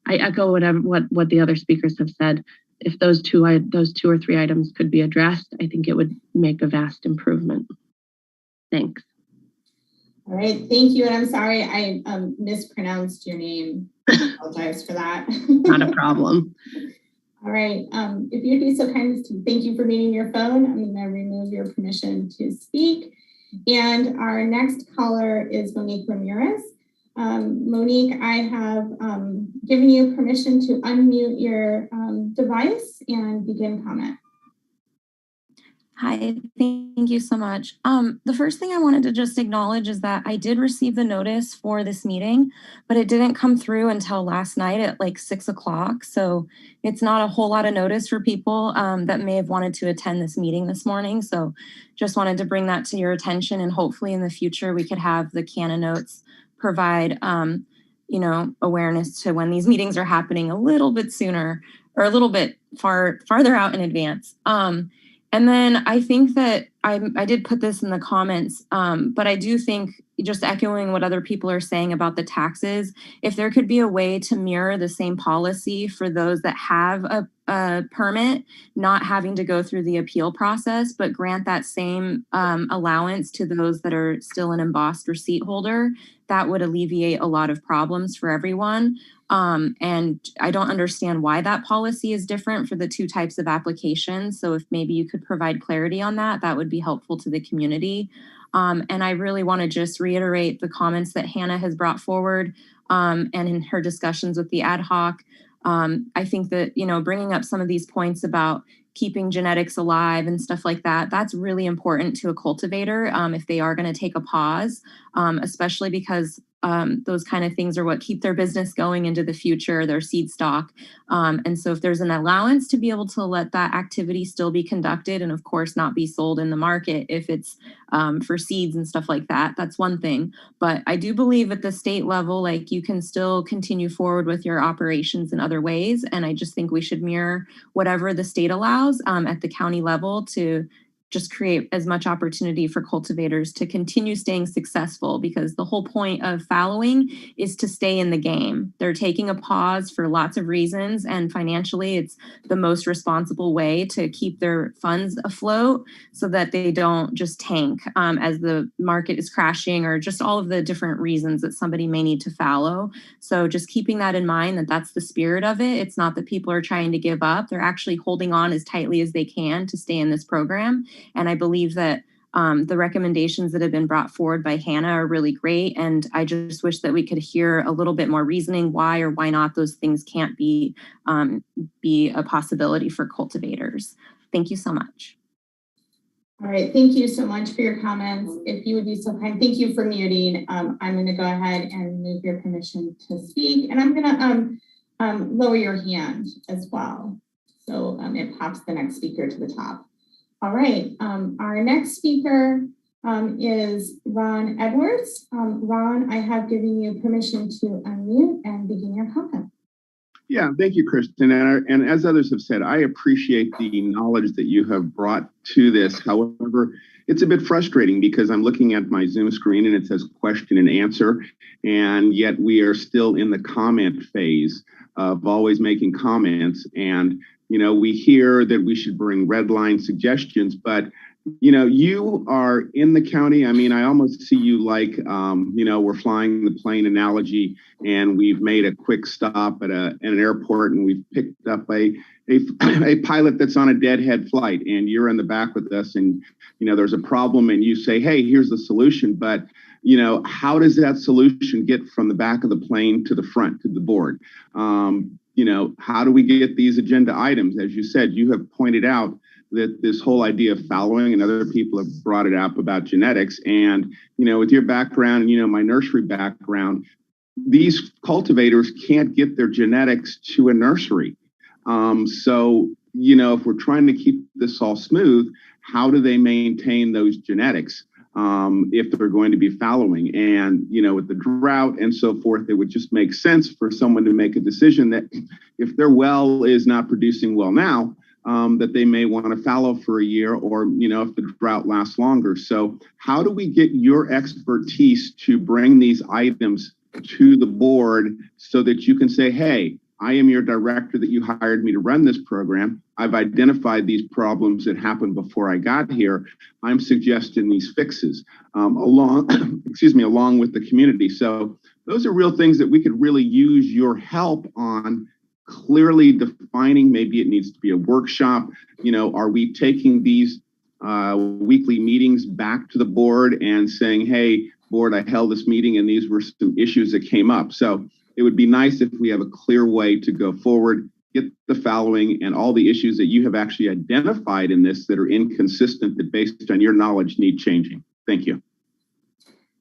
Speaker 6: I echo what the other speakers have said. If those two or three items could be addressed, I think it would make a vast improvement. Thanks.
Speaker 1: All right, thank you. And I'm sorry I mispronounced your name. I apologize for that.
Speaker 6: Not a problem.
Speaker 1: All right, if you'd be so kind as to thank you for muting your phone, I'm going to remove your permission to speak. And our next caller is Monique Ramirez. Monique, I have given you permission to unmute your device and begin comment.
Speaker 7: Hi, thank you so much. The first thing I wanted to just acknowledge is that I did receive the notice for this meeting, but it didn't come through until last night at like 6 o'clock. So it's not a whole lot of notice for people that may have wanted to attend this meeting this morning. So just wanted to bring that to your attention, and hopefully in the future we could have the Canna Notes provide awareness to when these meetings are happening a little bit sooner or a little bit farther out in advance. And then I think that I did put this in the comments, but I do think, just echoing what other people are saying about the taxes, if there could be a way to mirror the same policy for those that have a permit, not having to go through the appeal process, but grant that same allowance to those that are still an embossed receipt holder, that would alleviate a lot of problems for everyone. And I don't understand why that policy is different for the two types of applications. So if maybe you could provide clarity on that, that would be helpful to the community. And I really want to just reiterate the comments that Hannah has brought forward and in her discussions with the ad hoc. I think that, bringing up some of these points about keeping genetics alive and stuff like that, that's really important to a cultivator if they are going to take a pause, especially because those kind of things are what keep their business going into the future, their seed stock. And so if there's an allowance to be able to let that activity still be conducted and of course not be sold in the market if it's for seeds and stuff like that, that's one thing. But I do believe at the state level, like, you can still continue forward with your operations in other ways. And I just think we should mirror whatever the state allows at the county level to just create as much opportunity for cultivators to continue staying successful, because the whole point of fallowing is to stay in the game. They're taking a pause for lots of reasons, and financially it's the most responsible way to keep their funds afloat so that they don't just tank as the market is crashing, or just all of the different reasons that somebody may need to fallow. So just keeping that in mind, that that's the spirit of it. It's not that people are trying to give up. They're actually holding on as tightly as they can to stay in this program. And I believe that the recommendations that have been brought forward by Hannah are really great. And I just wish that we could hear a little bit more reasoning why or why not those things can't be a possibility for cultivators. Thank you so much.
Speaker 1: All right, thank you so much for your comments. If you would be so kind, thank you for muting. I'm going to go ahead and remove your permission to speak, and I'm going to lower your hand as well. So it pops the next speaker to the top. All right, our next speaker is Ron Edwards. Ron, I have given you permission to unmute and begin your comment.
Speaker 8: Yeah, thank you, Kristen. And as others have said, I appreciate the knowledge that you have brought to this. However, it's a bit frustrating because I'm looking at my Zoom screen and it says question and answer, and yet we are still in the comment phase of always making comments. And you know, we hear that we should bring red line suggestions, but you know, you are in the county. I mean, I almost see you like, you know, we're flying the plane analogy, and we've made a quick stop at an airport, and we've picked up a pilot that's on a deadhead flight, and you're in the back with us, and you know, there's a problem, and you say, hey, here's the solution, but you know, how does that solution get from the back of the plane to the front, to the board? You know, how do we get these agenda items? As you said, you have pointed out that this whole idea of fallowing, and other people have brought it up about genetics. And, you know, with your background and, you know, my nursery background, these cultivators can't get their genetics to a nursery. So, you know, if we're trying to keep this all smooth, how do they maintain those genetics if they're going to be fallowing? And, you know, with the drought and so forth, it would just make sense for someone to make a decision that if their well is not producing well now, that they may want to fallow for a year, or, you know, if the drought lasts longer. So how do we get your expertise to bring these items to the board so that you can say, hey, I am your director that you hired me to run this program. I've identified these problems that happened before I got here. I'm suggesting these fixes along with the community. So those are real things that we could really use your help on, clearly defining. Maybe it needs to be a workshop. You know, are we taking these weekly meetings back to the board and saying, hey, board, I held this meeting and these were some issues that came up. So it would be nice if we have a clear way to go forward, get the fallowing and all the issues that you have actually identified in this that are inconsistent, that based on your knowledge need changing. Thank you.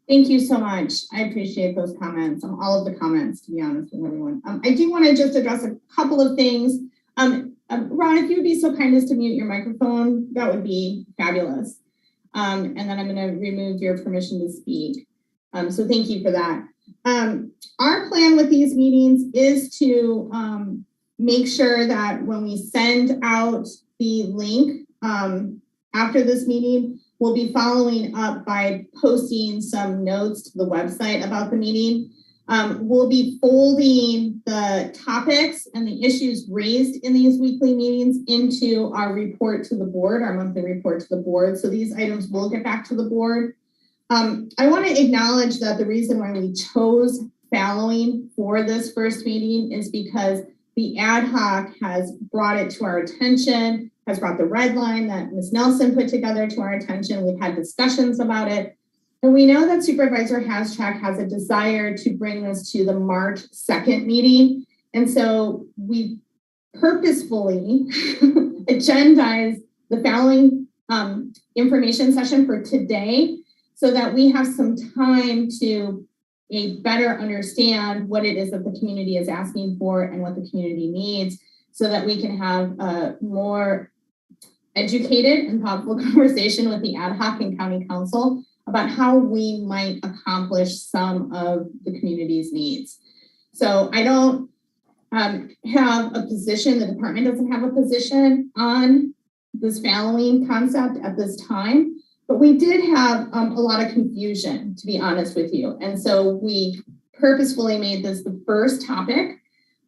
Speaker 1: Thank you so much. I appreciate those comments, all of the comments, to be honest with everyone. I do want to just address a couple of things. Ron, if you would be so kind as to mute your microphone, that would be fabulous. And then I'm going to remove your permission to speak. So thank you for that. Our plan with these meetings is to make sure that when we send out the link after this meeting, we'll be following up by posting some notes to the website about the meeting. We'll be folding the topics and the issues raised in these weekly meetings into our report to the board, our monthly report to the board. So these items will get back to the board. I want to acknowledge that the reason why we chose fallowing for this first meeting is because the ad hoc has brought it to our attention, has brought the red line that Ms. Nelson put together to our attention. We've had discussions about it. And we know that Supervisor Haschak has a desire to bring this to the March 2nd meeting. And so we purposefully agendized the fallowing information session for today so that we have some time to better understand what it is that the community is asking for and what the community needs, so that we can have a more educated and thoughtful conversation with the ad hoc and county council about how we might accomplish some of the community's needs. So I don't have a position, the department doesn't have a position on this fallowing concept at this time, but we did have a lot of confusion, to be honest with you. And so we purposefully made this the first topic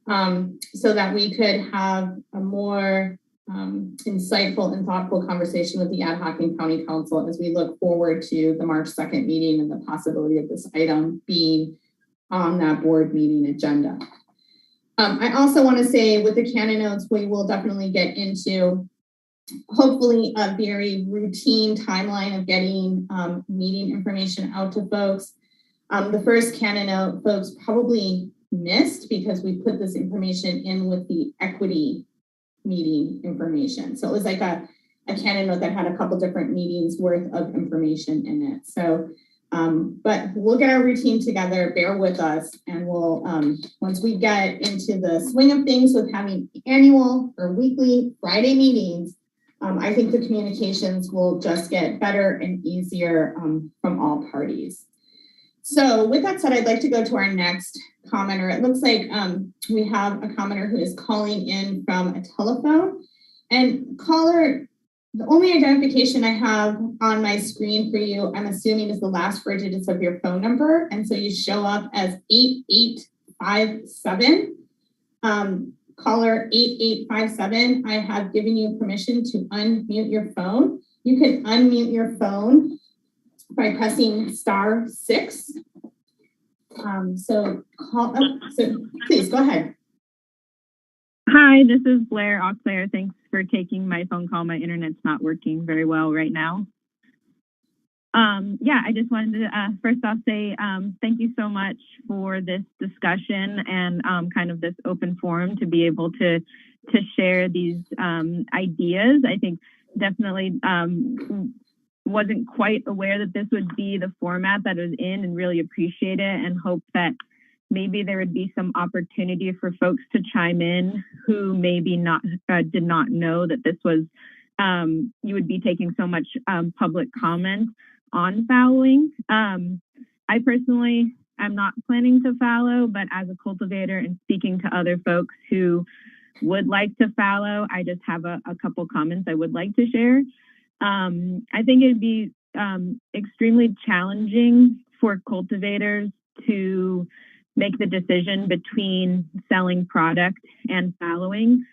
Speaker 1: so that we could have a more insightful and thoughtful conversation with the ad hoc and county council as we look forward to the March 2nd meeting and the possibility of this item being on that board meeting agenda. I also want to say with the Canon notes, we will definitely get into hopefully a very routine timeline of getting meeting information out to folks. The first Canon note folks probably missed because we put this information in with the equity meeting information. So it was like a Canon note that had a couple different meetings worth of information in it. So, but we'll get our routine together, bear with us, and we'll, once we get into the swing of things with having annual or weekly Friday meetings, I think the communications will just get better and easier from all parties. So with that said, I'd like to go to our next commenter. It looks like we have a commenter who is calling in from a telephone. And caller, the only identification I have on my screen for you, I'm assuming, is the last 4 digits of your phone number. And so you show up as 8857. Caller 8857, I have given you permission to unmute your phone. You can unmute your phone by pressing *6. So please go ahead.
Speaker 9: Hi, this is Blair Auclair. Thanks for taking my phone call. My internet's not working very well right now. Yeah, I just wanted to first off say thank you so much for this discussion and kind of this open forum to be able to share these ideas. I think definitely wasn't quite aware that this would be the format that it was in, and really appreciate it and hope that maybe there would be some opportunity for folks to chime in who maybe did not know that this was, you would be taking so much public comment on fallowing. I personally am not planning to fallow, but as a cultivator and speaking to other folks who would like to fallow, I just have a couple comments I would like to share. I think it'd be extremely challenging for cultivators to make the decision between selling product and fallowing,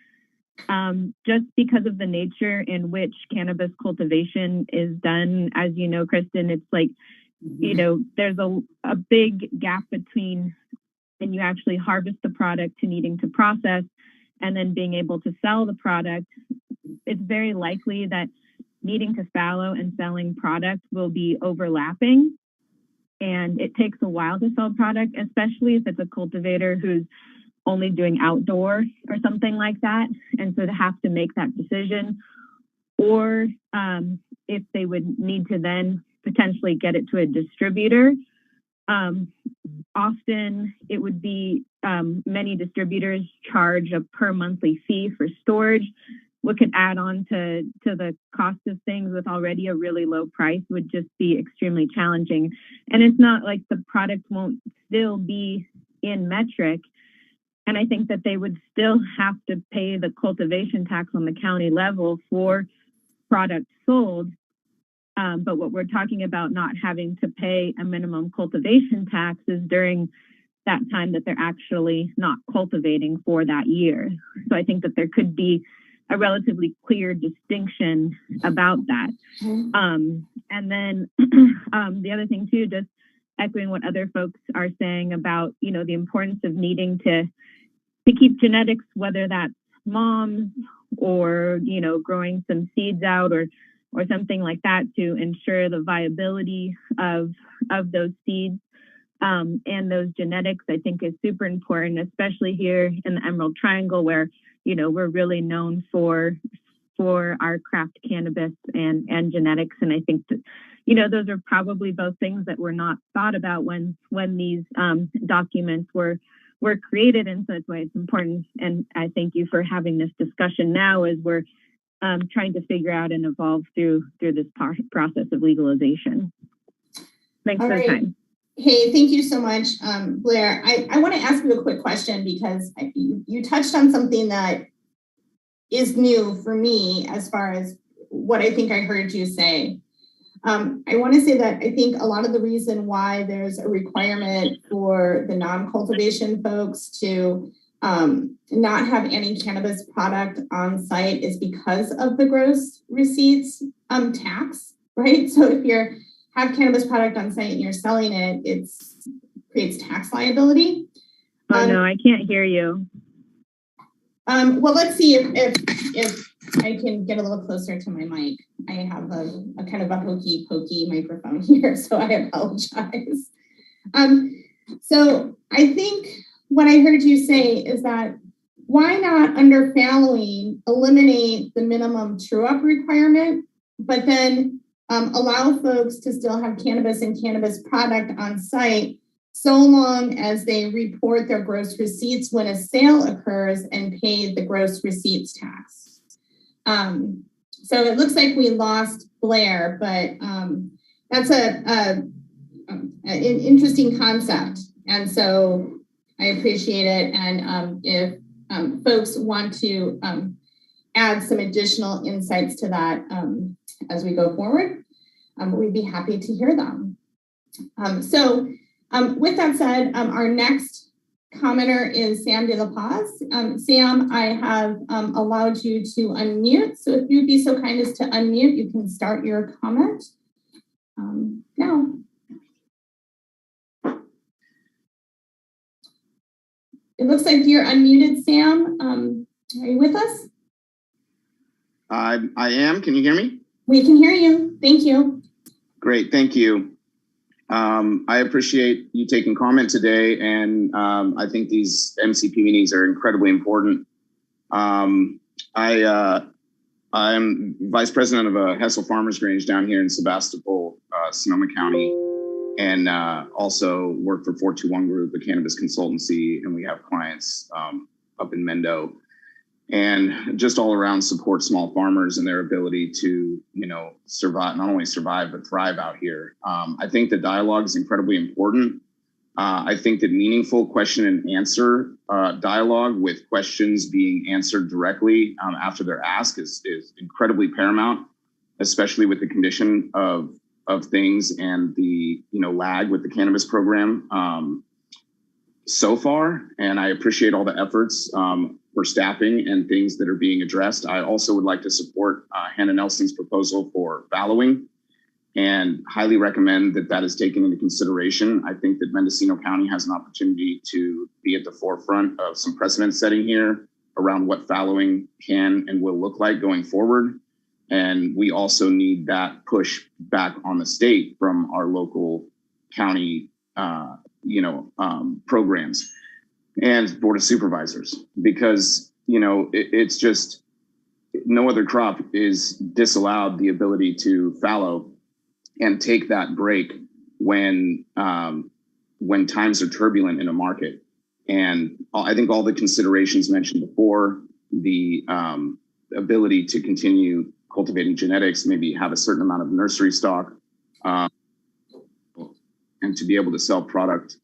Speaker 9: just because of the nature in which cannabis cultivation is done. As you know, Kristen, it's like, you know, there's a big gap between when you actually harvest the product to needing to process and then being able to sell the product. It's very likely that needing to fallow and selling product will be overlapping. And it takes a while to sell product, especially if it's a cultivator who's only doing outdoor or something like that. And so to have to make that decision, or if they would need to then potentially get it to a distributor, often it would be many distributors charge a per monthly fee for storage. What could add on to the cost of things with already a really low price would just be extremely challenging. And it's not like the product won't still be in metric. And I think that they would still have to pay the cultivation tax on the county level for product sold. But what we're talking about not having to pay a minimum cultivation tax is during that time that they're actually not cultivating for that year. So I think that there could be a relatively clear distinction about that. And then the other thing too, just echoing what other folks are saying about, you know, the importance of needing to keep genetics, whether that's moms or, you know, growing some seeds out or something like that to ensure the viability of those seeds and those genetics, I think is super important, especially here in the Emerald Triangle where, you know, we're really known for our craft cannabis and genetics. And I think that, you know, those are probably both things that were not thought about when these documents were created. And so that's why it's important. And I thank you for having this discussion now as we're trying to figure out and evolve through this process of legalization. Thanks for the time.
Speaker 1: Hey, thank you so much, Blair. I want to ask you a quick question because you touched on something that is new for me as far as what I think I heard you say. I want to say that I think a lot of the reason why there's a requirement for the non-cultivation folks to not have any cannabis product on site is because of the gross receipts tax, right? So if you have cannabis product on site and you're selling it, it creates tax liability.
Speaker 9: Oh no, I can't hear you.
Speaker 1: Well, let's see if I can get a little closer to my mic. I have a kind of a hokey pokey microphone here, so I apologize. So I think what I heard you say is that why not under fallowing eliminate the minimum true-up requirement, but then allow folks to still have cannabis and cannabis product on site so long as they report their gross receipts when a sale occurs and pay the gross receipts tax. So it looks like we lost Blair, but that's an interesting concept. And so I appreciate it. And if folks want to add some additional insights to that as we go forward, we'd be happy to hear them. With that said, our next commenter is Sam De La Paz. Sam, I have allowed you to unmute. So if you'd be so kind as to unmute, you can start your comment now. It looks like you're unmuted, Sam. Are you with us?
Speaker 10: I am. Can you hear me?
Speaker 1: We can hear you. Thank you. Great.
Speaker 10: Thank you. I appreciate you taking comment today, and I think these MCP meetings are incredibly important. I'm vice president of a Hessel Farmers Range down here in Sebastopol, Sonoma County, and also work for 421 Group, a cannabis consultancy, and we have clients up in Mendo, and just all around support small farmers and their ability to, survive, not only survive, but thrive out here. I think the dialogue is incredibly important. I think that meaningful question and answer dialogue with questions being answered directly after they're asked is incredibly paramount, especially with the condition of things and the lag with the cannabis program so far. And I appreciate all the efforts for staffing and things that are being addressed. I also would like to support Hannah Nelson's proposal for fallowing and highly recommend that is taken into consideration. I think that Mendocino County has an opportunity to be at the forefront of some precedent setting here around what fallowing can and will look like going forward. And we also need that push back on the state from our local county programs and board of supervisors, because it's just no other crop is disallowed the ability to fallow and take that break when times are turbulent in a market. And I think all the considerations mentioned before, the ability to continue cultivating genetics, maybe have a certain amount of nursery stock, and to be able to sell product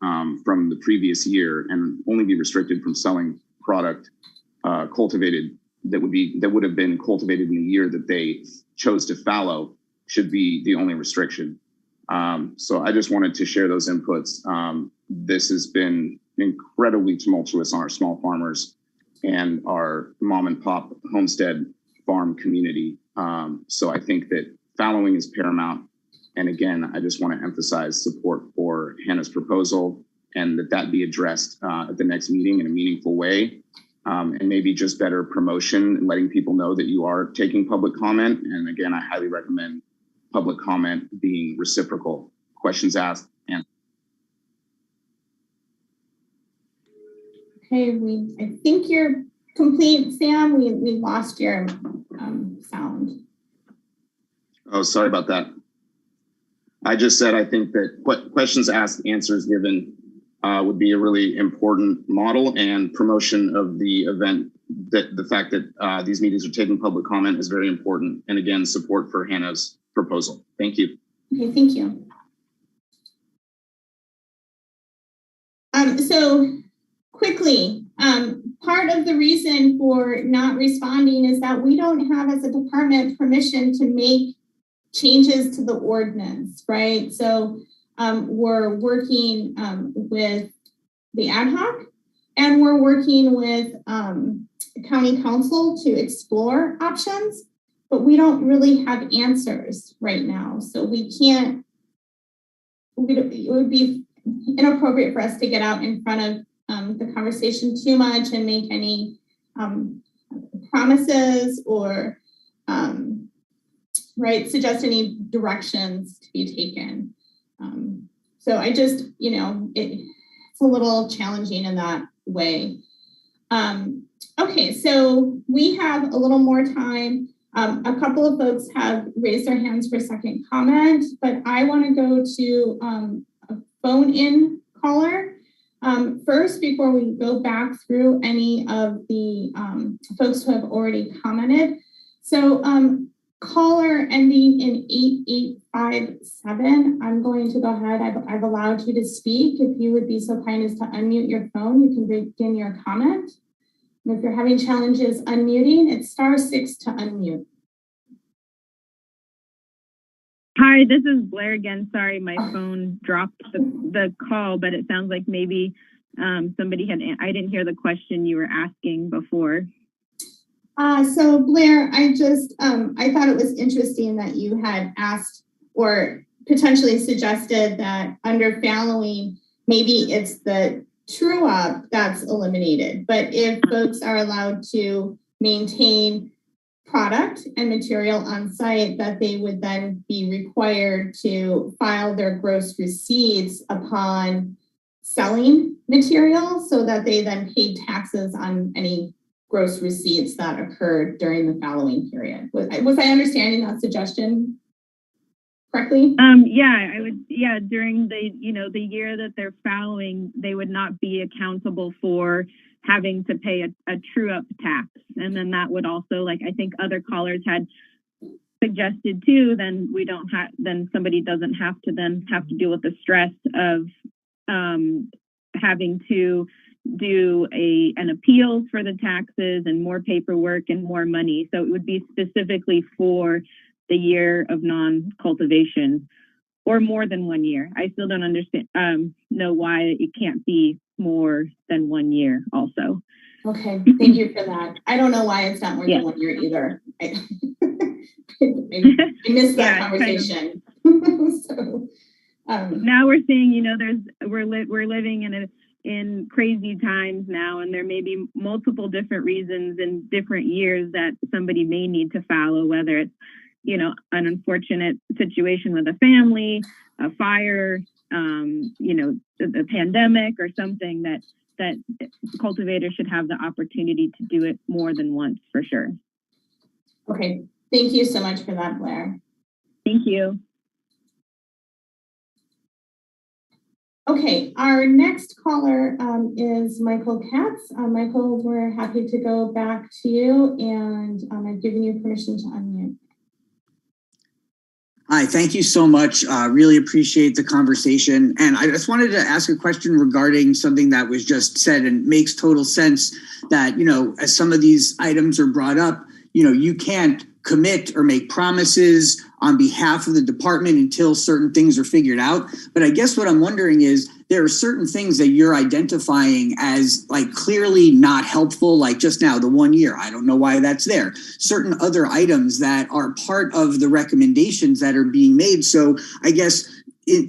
Speaker 10: from the previous year and only be restricted from selling product cultivated that would have been cultivated in the year that they chose to fallow should be the only restriction. So I just wanted to share those inputs. This has been incredibly tumultuous on our small farmers and our mom and pop homestead farm community. So I think that fallowing is paramount. And again, I just want to emphasize support for Hannah's proposal and that be addressed at the next meeting in a meaningful way. And maybe just better promotion and letting people know that you are taking public comment. And again, I highly recommend public comment being reciprocal, questions asked. And
Speaker 1: okay, I think you're complete, Sam. We lost your sound.
Speaker 10: Oh, sorry about that. I just said I think that questions asked, answers given would be a really important model, and promotion of the event, that the fact that these meetings are taking public comment is very important. And again, support for Hannah's proposal. Thank you.
Speaker 1: Okay, thank you. So quickly, part of the reason for not responding is that we don't have, as a department, permission to make changes to the ordinance, right? So we're working with the ad hoc, and we're working with county council to explore options, but we don't really have answers right now. So we can't, it would be inappropriate for us to get out in front of the conversation too much and make any promises or suggest any directions to be taken. So I just, it's a little challenging in that way. Okay, so we have a little more time. A couple of folks have raised their hands for a second comment, but I want to go to a phone-in caller first before we go back through any of the folks who have already commented. So caller ending in 8857, I'm going to go ahead. I've allowed you to speak. If you would be so kind as to unmute your phone, you can begin your comment. And if you're having challenges unmuting, it's *6 to unmute.
Speaker 9: Hi, this is Blair again. Sorry, my phone dropped the call, but it sounds like maybe somebody had, I didn't hear the question you were asking before.
Speaker 1: So Blair, I thought it was interesting that you had asked or potentially suggested that under fallowing, maybe it's the true up that's eliminated, but if folks are allowed to maintain product and material on site, that they would then be required to file their gross receipts upon selling material so that they then paid taxes on any gross receipts that occurred during the fallowing period. Was I understanding that suggestion correctly?
Speaker 9: During the year that they're fallowing, they would not be accountable for having to pay a true up tax. And then that would also, like I think other callers had suggested too, then somebody doesn't have to deal with the stress of having to do an appeal for the taxes and more paperwork and more money. So it would be specifically for the year of non-cultivation or more than 1 year. I still don't understand, know why it can't be more than 1 year also.
Speaker 1: Okay, thank you for that. I don't know why it's not more than 1 year either. I missed that conversation. So,
Speaker 9: now we're seeing, we're living in crazy times now, and there may be multiple different reasons in different years that somebody may need to fallow, whether it's, an unfortunate situation with a family, a fire, a pandemic or something that cultivators should have the opportunity to do it more than once for sure.
Speaker 1: Okay, thank you so much for that, Blair.
Speaker 9: Thank you.
Speaker 1: Okay, our next caller is Michael Katz. Michael, we're happy to go back to you, and I've given you permission to unmute.
Speaker 4: Hi, thank you so much. Really appreciate the conversation. And I just wanted to ask a question regarding something that was just said, and makes total sense that, as some of these items are brought up, you can't commit or make promises on behalf of the department until certain things are figured out. But I guess what I'm wondering is, there are certain things that you're identifying as like clearly not helpful, like just now, the 1 year. I don't know why that's there. Certain other items that are part of the recommendations that are being made. So I guess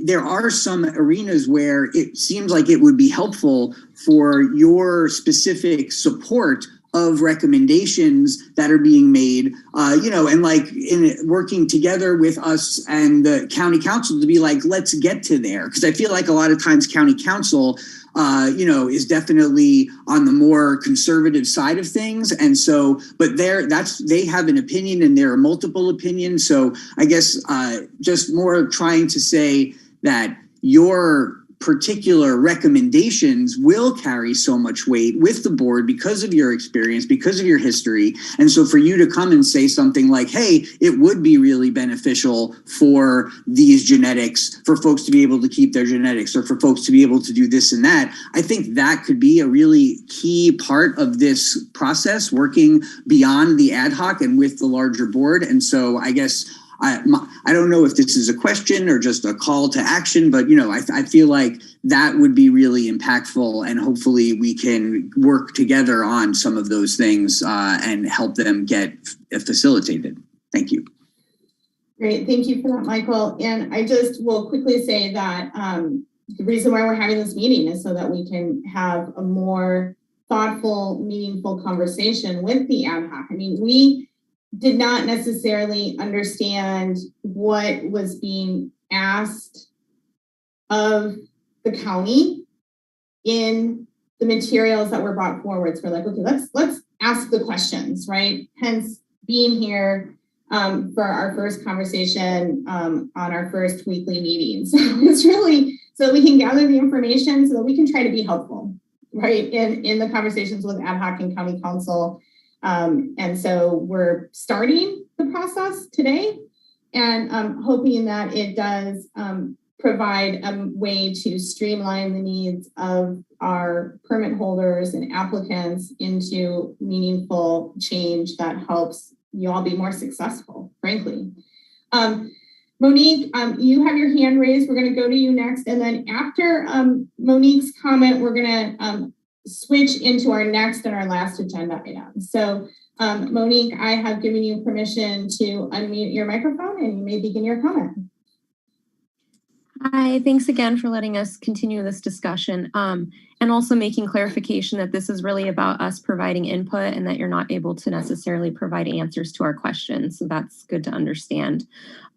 Speaker 4: there are some arenas where it seems like it would be helpful for your specific support of recommendations that are being made, and like in working together with us and the county council to be like, let's get to there. Because I feel like a lot of times county council, is definitely on the more conservative side of things. And so, but they have an opinion and there are multiple opinions. So I guess just more trying to say that your particular recommendations will carry so much weight with the board because of your experience, because of your history. And so for you to come and say something like, hey, it would be really beneficial for these genetics, for folks to be able to keep their genetics, or for folks to be able to do this and that, I think that could be a really key part of this process, working beyond the ad hoc and with the larger board. And so I guess I don't know if this is a question or just a call to action, but I feel like that would be really impactful, and hopefully we can work together on some of those things and help them get facilitated. Thank you.
Speaker 1: Great, thank you for that, Michael. And I just will quickly say that the reason why we're having this meeting is so that we can have a more thoughtful, meaningful conversation with the ad hoc. I mean, we did not necessarily understand what was being asked of the county in the materials that were brought forward. So we're like, okay, let's ask the questions, right? Hence being here for our first conversation on our first weekly meeting. So it's really so we can gather the information so that we can try to be helpful, right? In the conversations with ad hoc and county council. And so we're starting the process today, and hoping that it does provide a way to streamline the needs of our permit holders and applicants into meaningful change that helps you all be more successful, frankly. Monique, you have your hand raised. We're going to go to you next. And then after Monique's comment, we're going to switch into our next and our last agenda item. So Monique, I have given you permission to unmute your microphone and you may begin your comment.
Speaker 7: Hi, thanks again for letting us continue this discussion and also making clarification that this is really about us providing input and that you're not able to necessarily provide answers to our questions. So that's good to understand.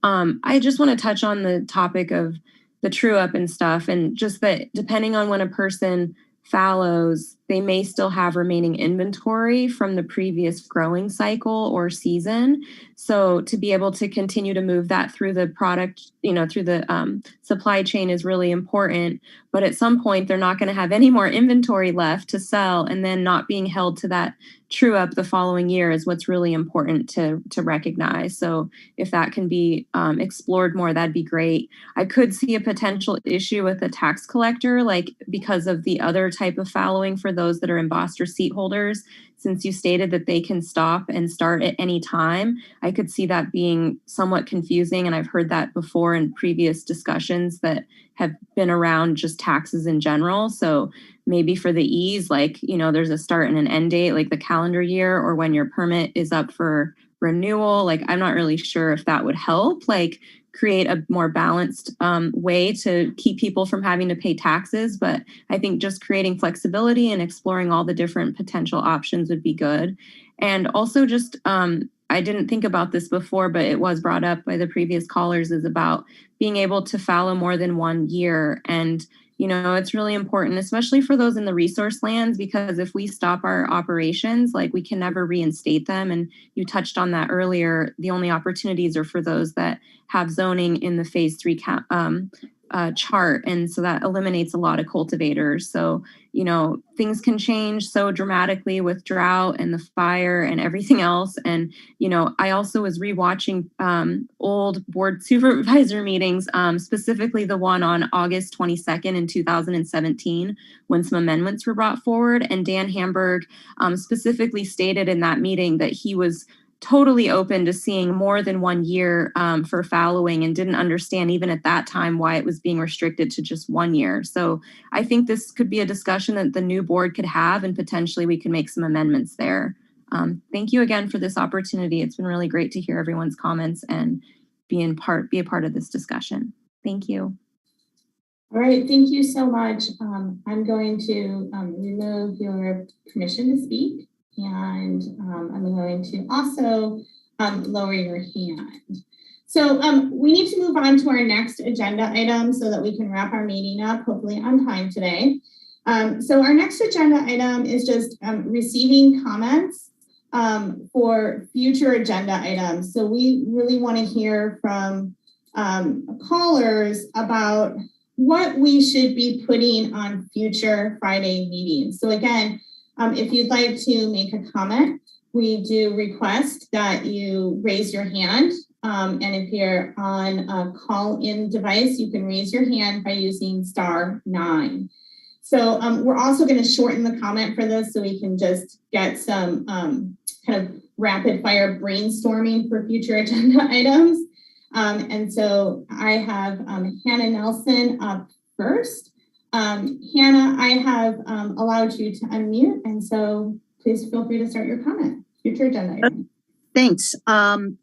Speaker 7: I just want to touch on the topic of the true up and stuff, and just that depending on when a person fallows, they may still have remaining inventory from the previous growing cycle or season. So to be able to continue to move that through the product, through the supply chain is really important. But at some point, they're not going to have any more inventory left to sell, and then not being held to that true up the following year is what's really important to recognize. So if that can be explored more, that'd be great. I could see a potential issue with a tax collector, like because of the other type of fallowing for those that are embossed receipt holders. Since you stated that they can stop and start at any time, I could see that being somewhat confusing. And I've heard that before in previous discussions that have been around just taxes in general. So maybe for the ease, like, there's a start and an end date, like the calendar year, or when your permit is up for renewal. Like, I'm not really sure if that would help, like, create a more balanced way to keep people from having to pay taxes. But I think just creating flexibility and exploring all the different potential options would be good. And also just, I didn't think about this before, but it was brought up by the previous callers, is about being able to fallow more than 1 year. And it's really important, especially for those in the resource lands, because if we stop our operations, like, we can never reinstate them. And you touched on that earlier. The only opportunities are for those that have zoning in the phase 3 chart. And so that eliminates a lot of cultivators. So, things can change so dramatically with drought and the fire and everything else. And, I also was rewatching old board supervisor meetings, specifically the one on August 22nd in 2017, when some amendments were brought forward. And Dan Hamburg specifically stated in that meeting that he was totally open to seeing more than 1 year for fallowing, and didn't understand even at that time why it was being restricted to just 1 year. So I think this could be a discussion that the new board could have, and potentially we can make some amendments there. Thank you again for this opportunity. It's been really great to hear everyone's comments and be a part of this discussion. Thank you.
Speaker 1: All right, thank you so much. I'm going to remove your permission to speak. And I'm going to also lower your hand. So we need to move on to our next agenda item so that we can wrap our meeting up, hopefully on time today. So our next agenda item is just receiving comments for future agenda items. So we really want to hear from callers about what we should be putting on future Friday meetings. So again, if you'd like to make a comment, we do request that you raise your hand. And if you're on a call-in device, you can raise your hand by using *9. So we're also going to shorten the comment for this so we can just get some kind of rapid fire brainstorming for future agenda items. And so I have Hannah Nelson up first. Hannah, I have allowed you to unmute, and so please feel free to start your comment. Future agenda item.
Speaker 5: Thanks.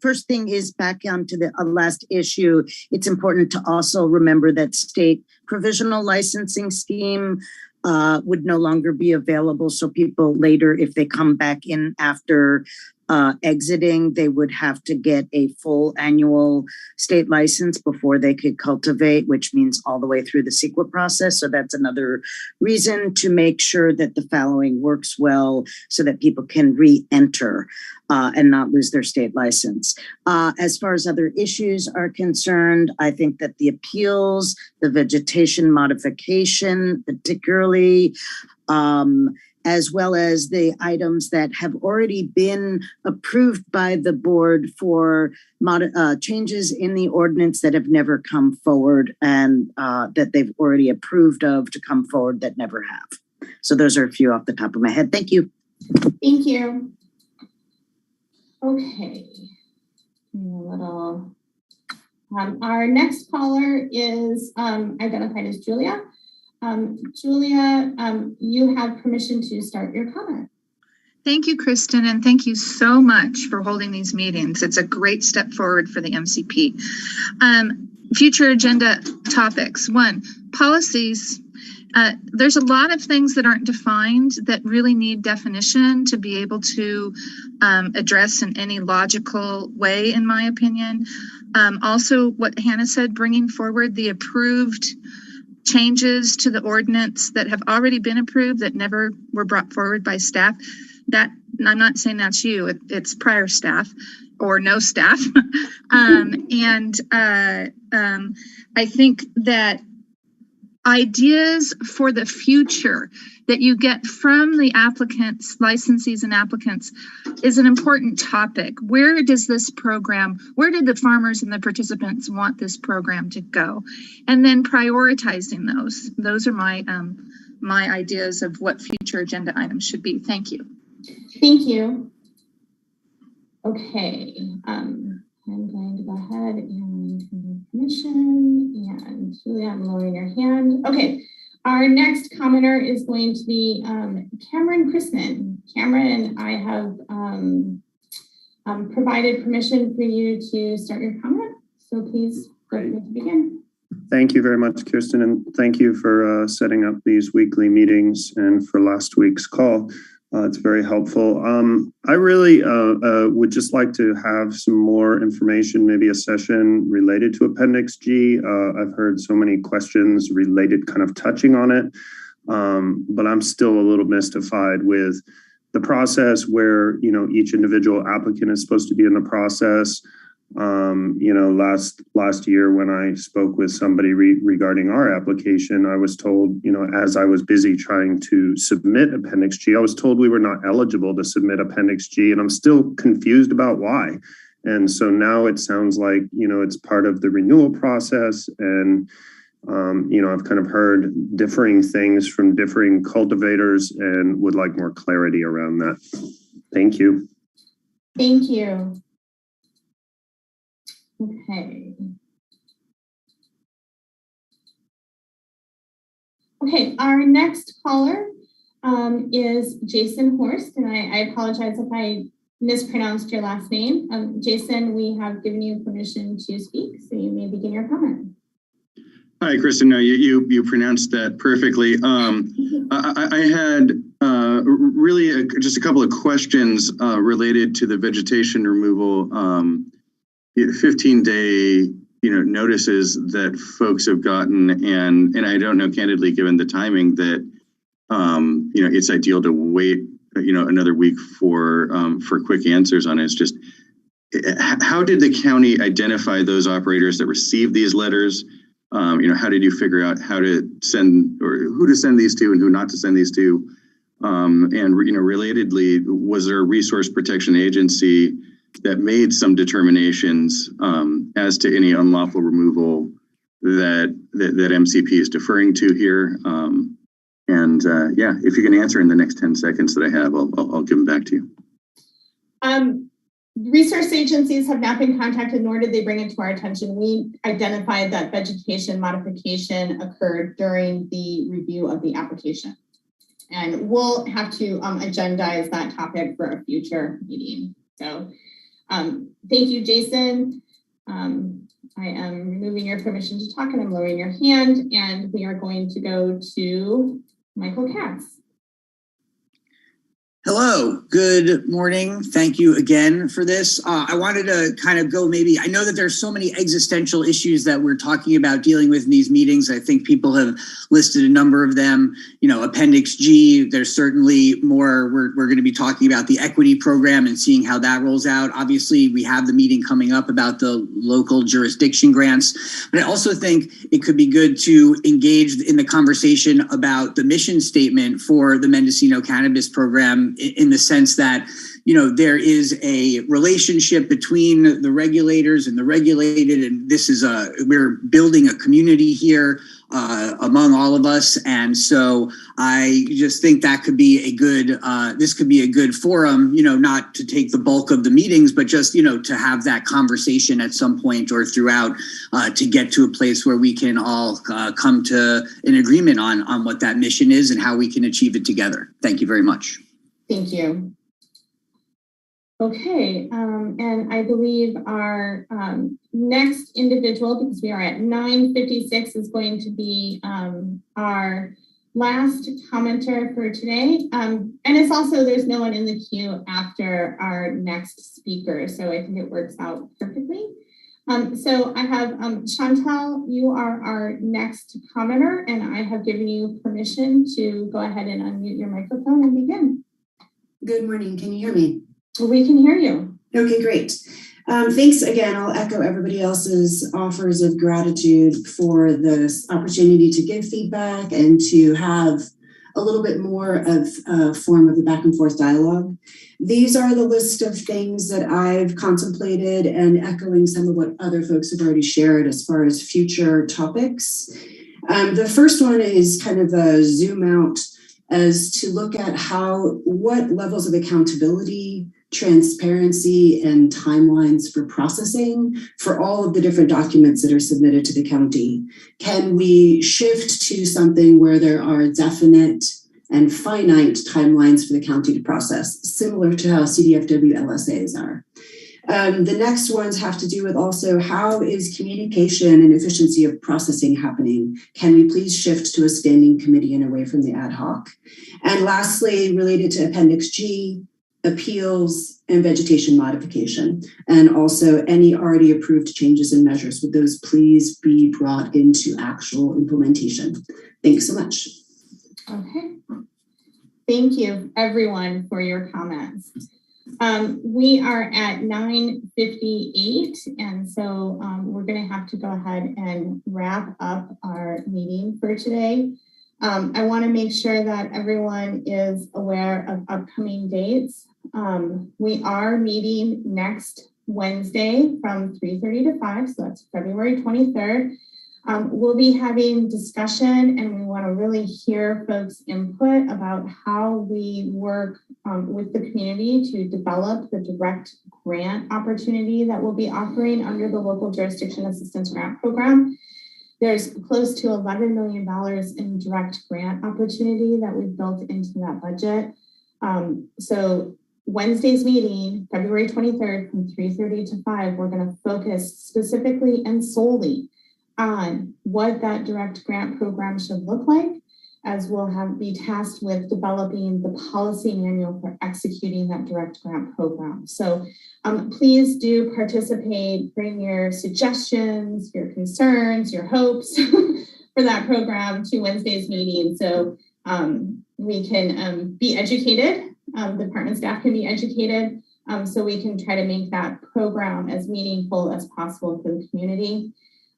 Speaker 5: First thing is back onto the last issue. It's important to also remember that state provisional licensing scheme would no longer be available. So people later, if they come back in after exiting, they would have to get a full annual state license before they could cultivate, which means all the way through the CEQA process. So that's another reason to make sure that the following works well so that people can re-enter and not lose their state license. As far as other issues are concerned, I think that the appeals, the vegetation modification, particularly, as well as the items that have already been approved by the board for changes in the ordinance that have never come forward and that they've already approved of to come forward that never have. So those are a few off the top of my head. Thank you.
Speaker 1: Thank you. Okay. Our next caller is identified as Julia. Julia, you have permission to start your comment.
Speaker 11: Thank you, Kristen, and thank you so much for holding these meetings. It's a great step forward for the MCP. Future agenda topics. 1, policies. There's a lot of things that aren't defined that really need definition to be able to address in any logical way, in my opinion. Also, what Hannah said, bringing forward the approved changes to the ordinance that have already been approved that never were brought forward by staff. That, I'm not saying that's you, it's prior staff or no staff. I think that ideas for the future that you get from the applicants, licensees and applicants is an important topic. Where does this program, where did the farmers and the participants want this program to go? And then prioritizing those. Those are my my ideas of what future agenda items should be. Thank you.
Speaker 1: Thank you. Okay. I'm going to go ahead and give permission. And Julia, I'm lowering your hand. Okay. Our next commenter is going to be Cameron Chrisman. Cameron, I have provided permission for you to start your comment. So please go ahead and begin.
Speaker 12: Thank you very much, Kirsten, and thank you for setting up these weekly meetings and for last week's call. It's very helpful. I really would just like to have some more information, maybe a session related to Appendix G. I've heard so many questions related, kind of touching on it, but I'm still a little mystified with the process where, you know, each individual applicant is supposed to be in the process. You know, last year when I spoke with somebody regarding our application, I was told, you know, as I was busy trying to submit Appendix G, I was told we were not eligible to submit Appendix G, and I'm still confused about why. And so now it sounds like, you know, it's part of the renewal process, and you know, I've kind of heard differing things from differing cultivators and would like more clarity around that. Thank you.
Speaker 1: Thank you. Okay. Okay, our next caller is Jason Horst, and I apologize if I mispronounced your last name. Jason, we have given you permission to speak, so you may begin your comment.
Speaker 13: Hi, Kristen. No, you pronounced that perfectly. I had really just a couple of questions related to the vegetation removal. 15-day, notices that folks have gotten, and I don't know, candidly, given the timing, that it's ideal to wait, another week for quick answers on it. It's just, how did the county identify those operators that received these letters? How did you figure out how to send or who to send these to and who not to send these to? Relatedly, was there a resource protection agency that made some determinations as to any unlawful removal that MCP is deferring to here? If you can answer in the next 10 seconds that I have, I'll give them back to you.
Speaker 1: Resource agencies have not been contacted, nor did they bring it to our attention. We identified that vegetation modification occurred during the review of the application. And we'll have to agendize that topic for a future meeting. So thank you, Jason. I am removing your permission to talk and I'm lowering your hand, and we are going to go to Michael Katz.
Speaker 4: Hello, good morning. Thank you again for this. I wanted to kind of go I know that there's so many existential issues that we're talking about dealing with in these meetings. I think people have listed a number of them. Appendix G, there's certainly more. We're going to be talking about the equity program and seeing how that rolls out. Obviously, we have the meeting coming up about the local jurisdiction grants, but I also think it could be good to engage in the conversation about the mission statement for the Mendocino Cannabis Program, in the sense that, there is a relationship between the regulators and the regulated, and we're building a community here among all of us. And so I just think that could be this could be a good forum, not to take the bulk of the meetings, but just, to have that conversation at some point or throughout to get to a place where we can all come to an agreement on what that mission is and how we can achieve it together. Thank you very much.
Speaker 1: Thank you. Okay, and I believe our next individual, because we are at 9:56, is going to be our last commenter for today. And it's also, there's no one in the queue after our next speaker, so I think it works out perfectly. So I have Chantal, you are our next commenter, and I have given you permission to go ahead and unmute your microphone and begin.
Speaker 14: Good morning. Can you hear me?
Speaker 1: We can hear you.
Speaker 14: Okay, great. Thanks again. I'll echo everybody else's offers of gratitude for this opportunity to give feedback and to have a little bit more of a form of the back and forth dialogue. These are the list of things that I've contemplated, and echoing some of what other folks have already shared as far as future topics. The first one is kind of a zoom out as to look at what levels of accountability, transparency, and timelines for processing for all of the different documents that are submitted to the county. Can we shift to something where there are definite and finite timelines for the county to process, similar to how CDFW LSAs are? The next ones have to do with also how is communication and efficiency of processing happening? Can we please shift to a standing committee and away from the ad hoc? And lastly, related to Appendix G, appeals and vegetation modification, and also any already approved changes and measures. Would those please be brought into actual implementation? Thanks so much.
Speaker 1: Okay. Thank you, everyone, for your comments. We are at 9:58, and so we're going to have to go ahead and wrap up our meeting for today. I want to make sure that everyone is aware of upcoming dates. We are meeting next Wednesday from 3:30 to 5, so that's February 23rd. We'll be having discussion, and we want to really hear folks' input about how we work with the community to develop the direct grant opportunity that we'll be offering under the Local Jurisdiction Assistance Grant Program. There's close to $11 million in direct grant opportunity that we've built into that budget. So Wednesday's meeting, February 23rd from 3:30 to 5, we're going to focus specifically and solely on what that direct grant program should look like, as we'll be tasked with developing the policy manual for executing that direct grant program. So please do participate, bring your suggestions, your concerns, your hopes for that program to Wednesday's meeting, so we can be educated, the department staff can be educated, so we can try to make that program as meaningful as possible for the community.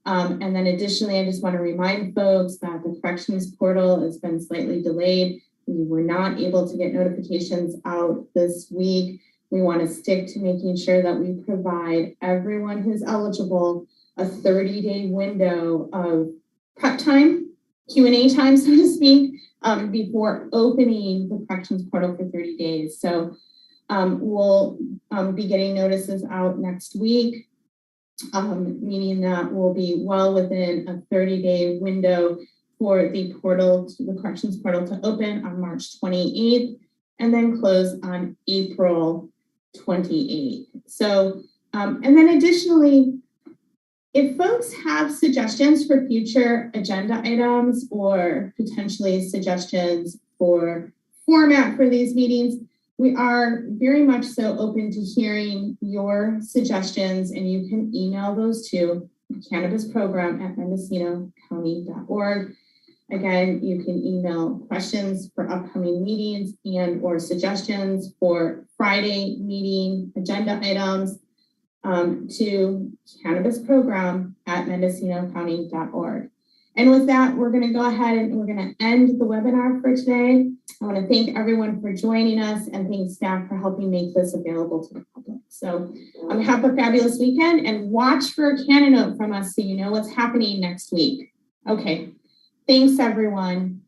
Speaker 1: And then additionally, I just want to remind folks that the corrections portal has been slightly delayed. We were not able to get notifications out this week. We want to stick to making sure that we provide everyone who's eligible a 30-day window of prep time, Q&A time, so to speak, before opening the corrections portal for 30 days. So we'll be getting notices out next week, meaning that we'll be well within a 30-day window for the portal, the corrections portal to open on March 28th and then close on April 28th. So, and then additionally, if folks have suggestions for future agenda items or potentially suggestions for format for these meetings, we are very much so open to hearing your suggestions, and you can email those to cannabisprogram@mendocinocounty.org. Again, you can email questions for upcoming meetings and or suggestions for Friday meeting agenda items to cannabisprogram@mendocinocounty.org. And with that, we're going to go ahead and we're going to end the webinar for today. I want to thank everyone for joining us and thank staff for helping make this available to the public. So have a fabulous weekend and watch for a Canna note from us so you know what's happening next week. Okay, thanks everyone.